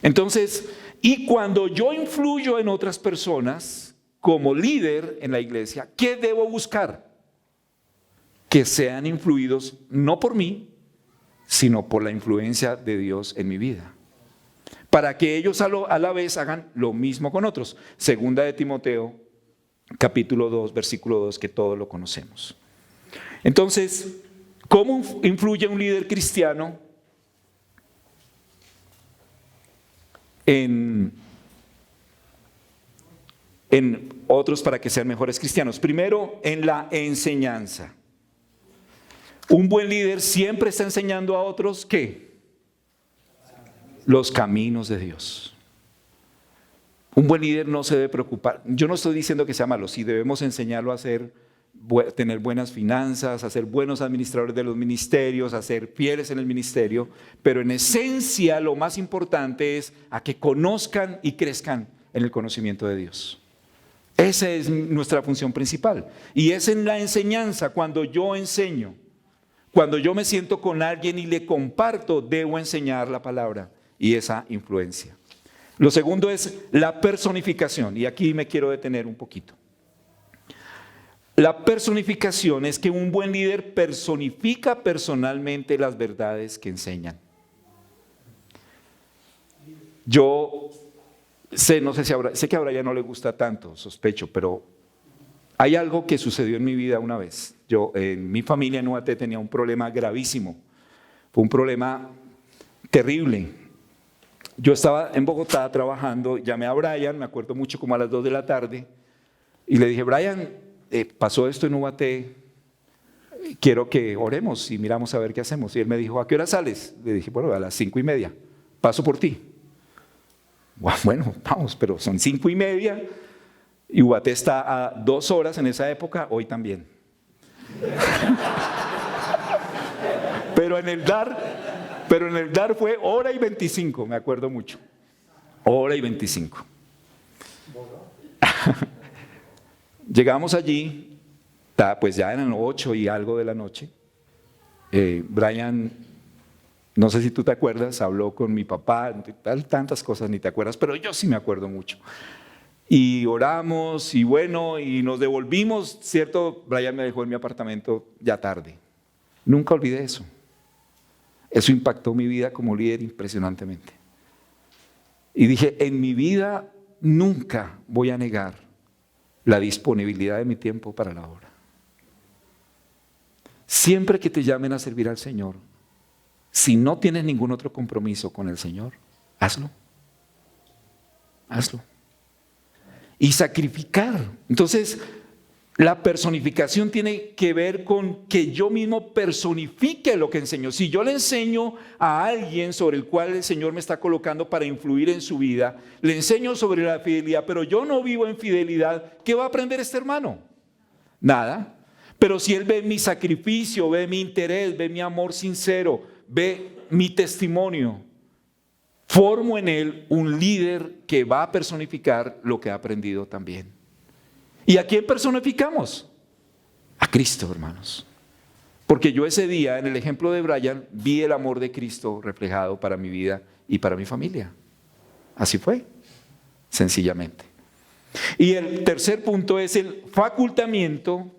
Entonces, y cuando yo influyo en otras personas, como líder en la iglesia, ¿qué debo buscar? Que sean influidos no por mí, sino por la influencia de Dios en mi vida. Para que ellos a la vez hagan lo mismo con otros. Segunda de Timoteo, capítulo 2, versículo 2, que todos lo conocemos. Entonces, ¿cómo influye un líder cristiano en otros para que sean mejores cristianos? Primero, en la enseñanza. Un buen líder siempre está enseñando a otros ¿qué? Los caminos de Dios. Un buen líder no se debe preocupar. Yo no estoy diciendo que sea malo, sí debemos enseñarlo a tener buenas finanzas, a ser buenos administradores de los ministerios, a ser fieles en el ministerio, pero en esencia lo más importante es a que conozcan y crezcan en el conocimiento de Dios. Esa es nuestra función principal. Y es en la enseñanza, cuando yo enseño, cuando yo me siento con alguien y le comparto, debo enseñar la palabra y esa influencia. Lo segundo es la personificación, y aquí me quiero detener un poquito. La personificación es que un buen líder personifica personalmente las verdades que enseñan. Yo sé, no sé si sé que ahora ya no le gusta tanto, sospecho, pero hay algo que sucedió en mi vida una vez. Yo, en mi familia en UAT tenía un problema gravísimo, fue un problema terrible. Yo estaba en Bogotá trabajando, llamé a Brian, me acuerdo mucho, como a las 2 de la tarde, y le dije, Brian, pasó esto en UAT, quiero que oremos y miramos a ver qué hacemos. Y él me dijo, ¿a qué hora sales? Le dije, bueno, a las 5:30, paso por ti. Bueno, vamos, pero son 5:30 y UAT está a 2 horas en esa época, hoy también. Pero en el DAR fue 1:25, me acuerdo mucho. hora y 25. Llegamos allí, pues ya eran 8 y algo de la noche. Brian, no sé si tú te acuerdas, habló con mi papá, tantas cosas ni te acuerdas, pero yo sí me acuerdo mucho. Y oramos y bueno, y nos devolvimos, ¿cierto? Brian me dejó en mi apartamento ya tarde. Nunca olvidé eso. Eso impactó mi vida como líder impresionantemente. Y dije, en mi vida nunca voy a negar la disponibilidad de mi tiempo para la obra. Siempre que te llamen a servir al Señor, si no tienes ningún otro compromiso con el Señor, hazlo. Hazlo. Y sacrificar. Entonces, la personificación tiene que ver con que yo mismo personifique lo que enseño. Si yo le enseño a alguien sobre el cual el Señor me está colocando para influir en su vida, le enseño sobre la fidelidad, pero yo no vivo en fidelidad, ¿qué va a aprender este hermano? Nada. Pero si él ve mi sacrificio, ve mi interés, ve mi amor sincero, ve mi testimonio, formo en él un líder que va a personificar lo que ha aprendido también. ¿Y a quién personificamos? A Cristo, hermanos. Porque yo ese día, en el ejemplo de Brian, vi el amor de Cristo reflejado para mi vida y para mi familia. Así fue, sencillamente. Y el tercer punto es el facultamiento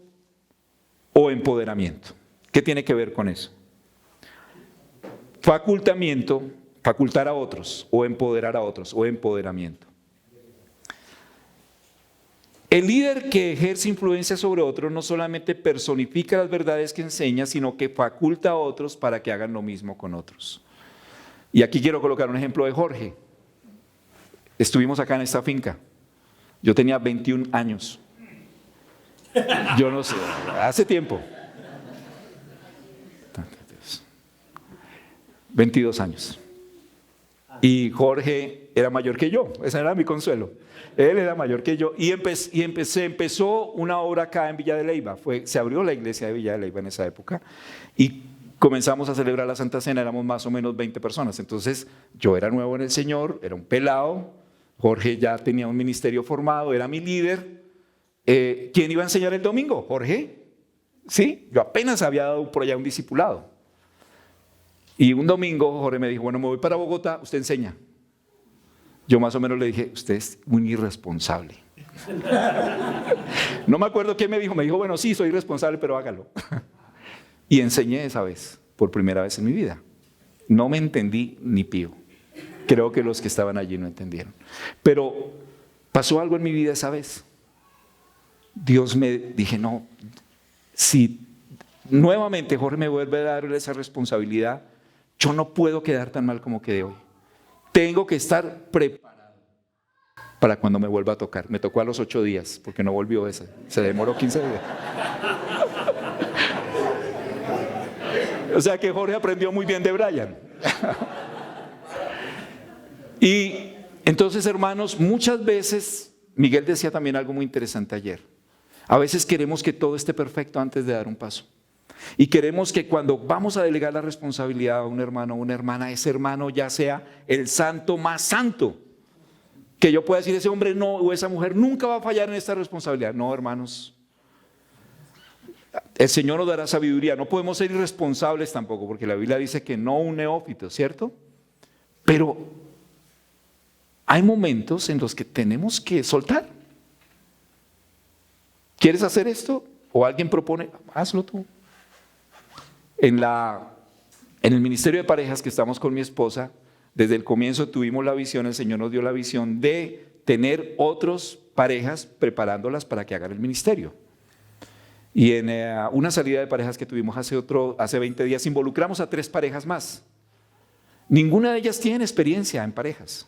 o empoderamiento. ¿Qué tiene que ver con eso? Facultamiento, facultar a otros, o empoderar a otros, o empoderamiento. El líder que ejerce influencia sobre otros no solamente personifica las verdades que enseña, sino que faculta a otros para que hagan lo mismo con otros. Y aquí quiero colocar un ejemplo de Jorge. Estuvimos acá en esta finca. Yo tenía 21 años. Yo no sé, hace tiempo. 22 años. Y Jorge era mayor que yo, ese era mi consuelo. Él era mayor que yo y empezó una obra acá en Villa de Leyva. Se abrió la iglesia de Villa de Leyva en esa época y comenzamos a celebrar la Santa Cena, éramos más o menos 20 personas. Entonces yo era nuevo en el Señor, era un pelado, Jorge ya tenía un ministerio formado, era mi líder. ¿Quién iba a enseñar el domingo? Jorge. Sí, yo apenas había dado por allá un discipulado. Y un domingo Jorge me dijo, bueno, me voy para Bogotá, usted enseña. Yo más o menos le dije, usted es un irresponsable. No me acuerdo qué me dijo, bueno, sí, soy irresponsable, pero hágalo. Y enseñé esa vez, por primera vez en mi vida. No me entendí ni pío. Creo que los que estaban allí no entendieron. Pero pasó algo en mi vida esa vez. Dios me dije, no, si nuevamente Jorge me vuelve a dar esa responsabilidad, yo no puedo quedar tan mal como quedé hoy. Tengo que estar preparado para cuando me vuelva a tocar. Me tocó a los 8 días, porque no volvió ese. Se demoró 15 días. O sea que Jorge aprendió muy bien de Brian. Y entonces, hermanos, muchas veces, Miguel decía también algo muy interesante ayer. A veces queremos que todo esté perfecto antes de dar un paso. Y queremos que cuando vamos a delegar la responsabilidad a un hermano o una hermana, ese hermano ya sea el santo más santo. Que yo pueda decir, ese hombre no, o esa mujer nunca va a fallar en esta responsabilidad. No, hermanos. El Señor nos dará sabiduría. No podemos ser irresponsables tampoco, porque la Biblia dice que no un neófito, ¿cierto? Pero hay momentos en los que tenemos que soltar. ¿Quieres hacer esto? O alguien propone, hazlo tú. En el ministerio de parejas que estamos con mi esposa, desde el comienzo tuvimos la visión, el Señor nos dio la visión de tener otras parejas preparándolas para que hagan el ministerio. Y en una salida de parejas que tuvimos hace 20 días, involucramos a 3 parejas más. Ninguna de ellas tiene experiencia en parejas,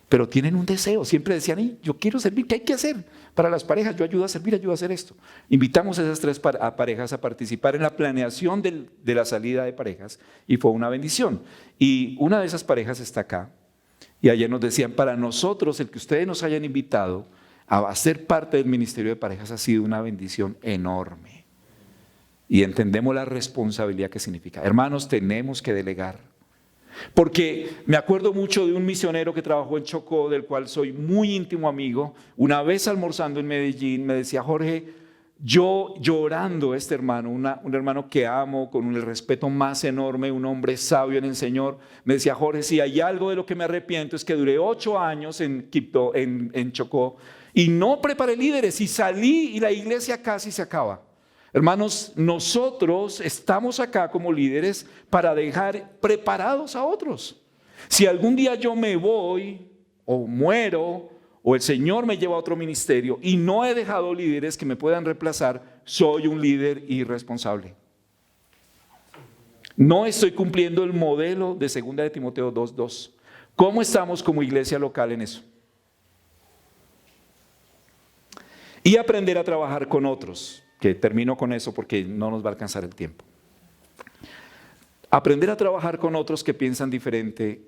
pero tienen un deseo. Siempre decían, yo quiero servir, ¿qué hay que hacer para las parejas? Yo ayudo a servir, ayudo a hacer esto. Invitamos a esas 3 parejas a participar en la planeación de la salida de parejas y fue una bendición. Y una de esas parejas está acá y ayer nos decían, para nosotros el que ustedes nos hayan invitado a ser parte del ministerio de parejas ha sido una bendición enorme. Y entendemos la responsabilidad que significa. Hermanos, tenemos que delegar. Porque me acuerdo mucho de un misionero que trabajó en Chocó, del cual soy muy íntimo amigo. Una vez almorzando en Medellín me decía: Jorge, yo llorando, este hermano, un hermano que amo con el respeto más enorme, un hombre sabio en el Señor, me decía: Jorge, si hay algo de lo que me arrepiento es que duré 8 años en Quibdó, en Chocó, y no preparé líderes, y salí y la iglesia casi se acaba. Hermanos, nosotros estamos acá como líderes para dejar preparados a otros. Si algún día yo me voy o muero o el Señor me lleva a otro ministerio y no he dejado líderes que me puedan reemplazar, soy un líder irresponsable. No estoy cumpliendo el modelo de 2 de Timoteo 2:2. ¿Cómo estamos como iglesia local en eso? Y aprender a trabajar con otros. Que termino con eso porque no nos va a alcanzar el tiempo. Aprender a trabajar con otros que piensan diferente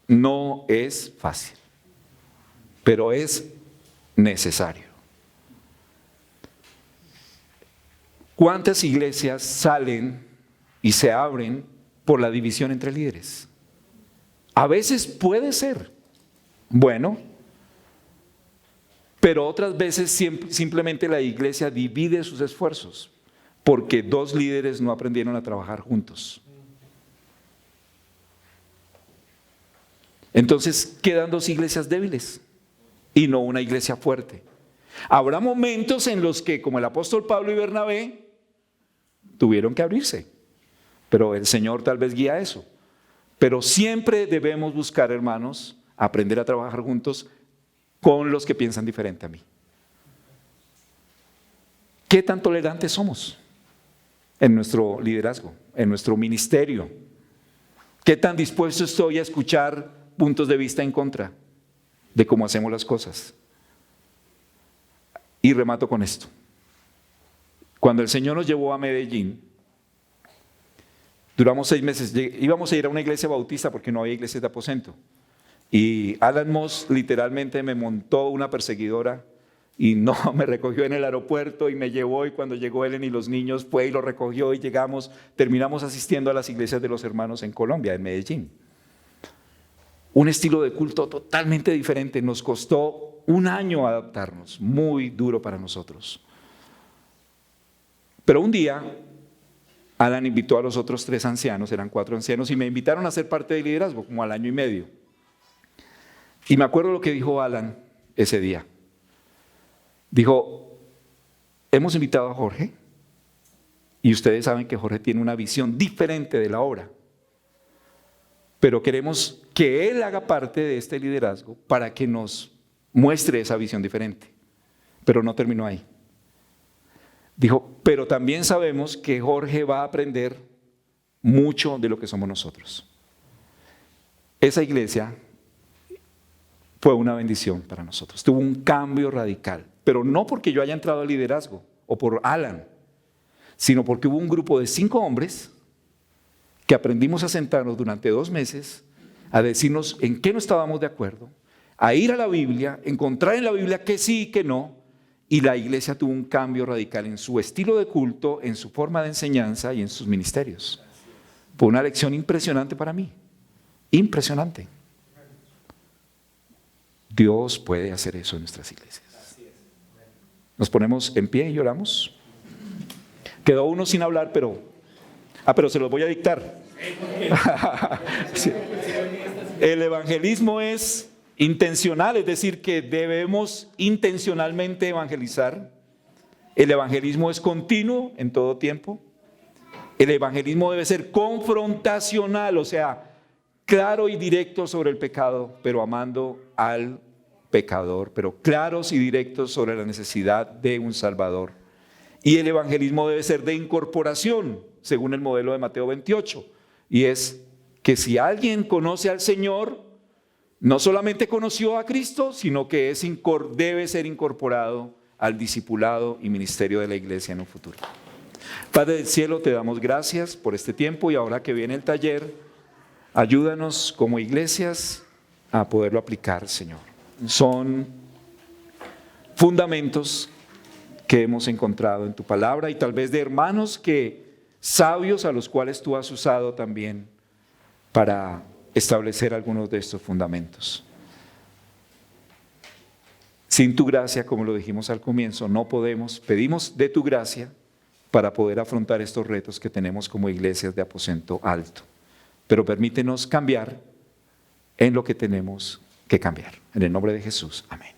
no es fácil, pero es necesario. ¿Cuántas iglesias salen y se abren por la división entre líderes? A veces puede ser bueno, pero otras veces simplemente la iglesia divide sus esfuerzos porque 2 líderes no aprendieron a trabajar juntos. Entonces quedan 2 iglesias débiles y no una iglesia fuerte. Habrá momentos en los que, como el apóstol Pablo y Bernabé, tuvieron que abrirse, pero el Señor tal vez guía eso. Pero siempre debemos buscar, hermanos, aprender a trabajar juntos con los que piensan diferente a mí. ¿Qué tan tolerantes somos en nuestro liderazgo, en nuestro ministerio? ¿Qué tan dispuesto estoy a escuchar puntos de vista en contra de cómo hacemos las cosas? Y remato con esto. Cuando el Señor nos llevó a Medellín, duramos 6 meses, íbamos a ir a una iglesia bautista porque no había iglesias de aposento. Y Alan Moss literalmente me montó una perseguidora y no me recogió en el aeropuerto y me llevó, y cuando llegó Ellen y los niños fue y lo recogió y terminamos asistiendo a las iglesias de los hermanos en Colombia, en Medellín. Un estilo de culto totalmente diferente, nos costó 1 año adaptarnos, muy duro para nosotros. Pero un día Alan invitó a los otros 3 ancianos, eran 4 ancianos, y me invitaron a ser parte del liderazgo, como al año y medio. Y me acuerdo lo que dijo Alan ese día. Dijo: hemos invitado a Jorge y ustedes saben que Jorge tiene una visión diferente de la obra, pero queremos que él haga parte de este liderazgo para que nos muestre esa visión diferente. Pero no terminó ahí. Dijo: pero también sabemos que Jorge va a aprender mucho de lo que somos nosotros. Esa iglesia fue una bendición para nosotros. Tuvo un cambio radical, pero no porque yo haya entrado al liderazgo o por Alan, sino porque hubo un grupo de 5 hombres que aprendimos a sentarnos durante 2 meses a decirnos en qué no estábamos de acuerdo, a ir a la Biblia, encontrar en la Biblia que sí y que no, y la iglesia tuvo un cambio radical en su estilo de culto, en su forma de enseñanza y en sus ministerios. Fue una lección impresionante para mí, impresionante. Dios puede hacer eso en nuestras iglesias. Nos ponemos en pie y oramos. Quedó uno sin hablar, pero se los voy a dictar. Sí. El evangelismo es intencional, es decir, que debemos intencionalmente evangelizar. El evangelismo es continuo en todo tiempo. El evangelismo debe ser confrontacional, o sea, claro y directo sobre el pecado, pero amando al pecador, pero claros y directos sobre la necesidad de un Salvador. Y el evangelismo debe ser de incorporación, según el modelo de Mateo 28, y es que si alguien conoce al Señor, no solamente conoció a Cristo, sino que debe ser incorporado al discipulado y ministerio de la iglesia en un futuro. Padre del cielo, te damos gracias por este tiempo, y ahora que viene el taller, ayúdanos como iglesias a poderlo aplicar, Señor. Son fundamentos que hemos encontrado en tu palabra, y tal vez de hermanos sabios a los cuales tú has usado también para establecer algunos de estos fundamentos. Sin tu gracia, como lo dijimos al comienzo, no podemos. Pedimos de tu gracia para poder afrontar estos retos que tenemos como iglesias de aposento alto. Pero permítenos cambiar en lo que tenemos que cambiar. En el nombre de Jesús. Amén.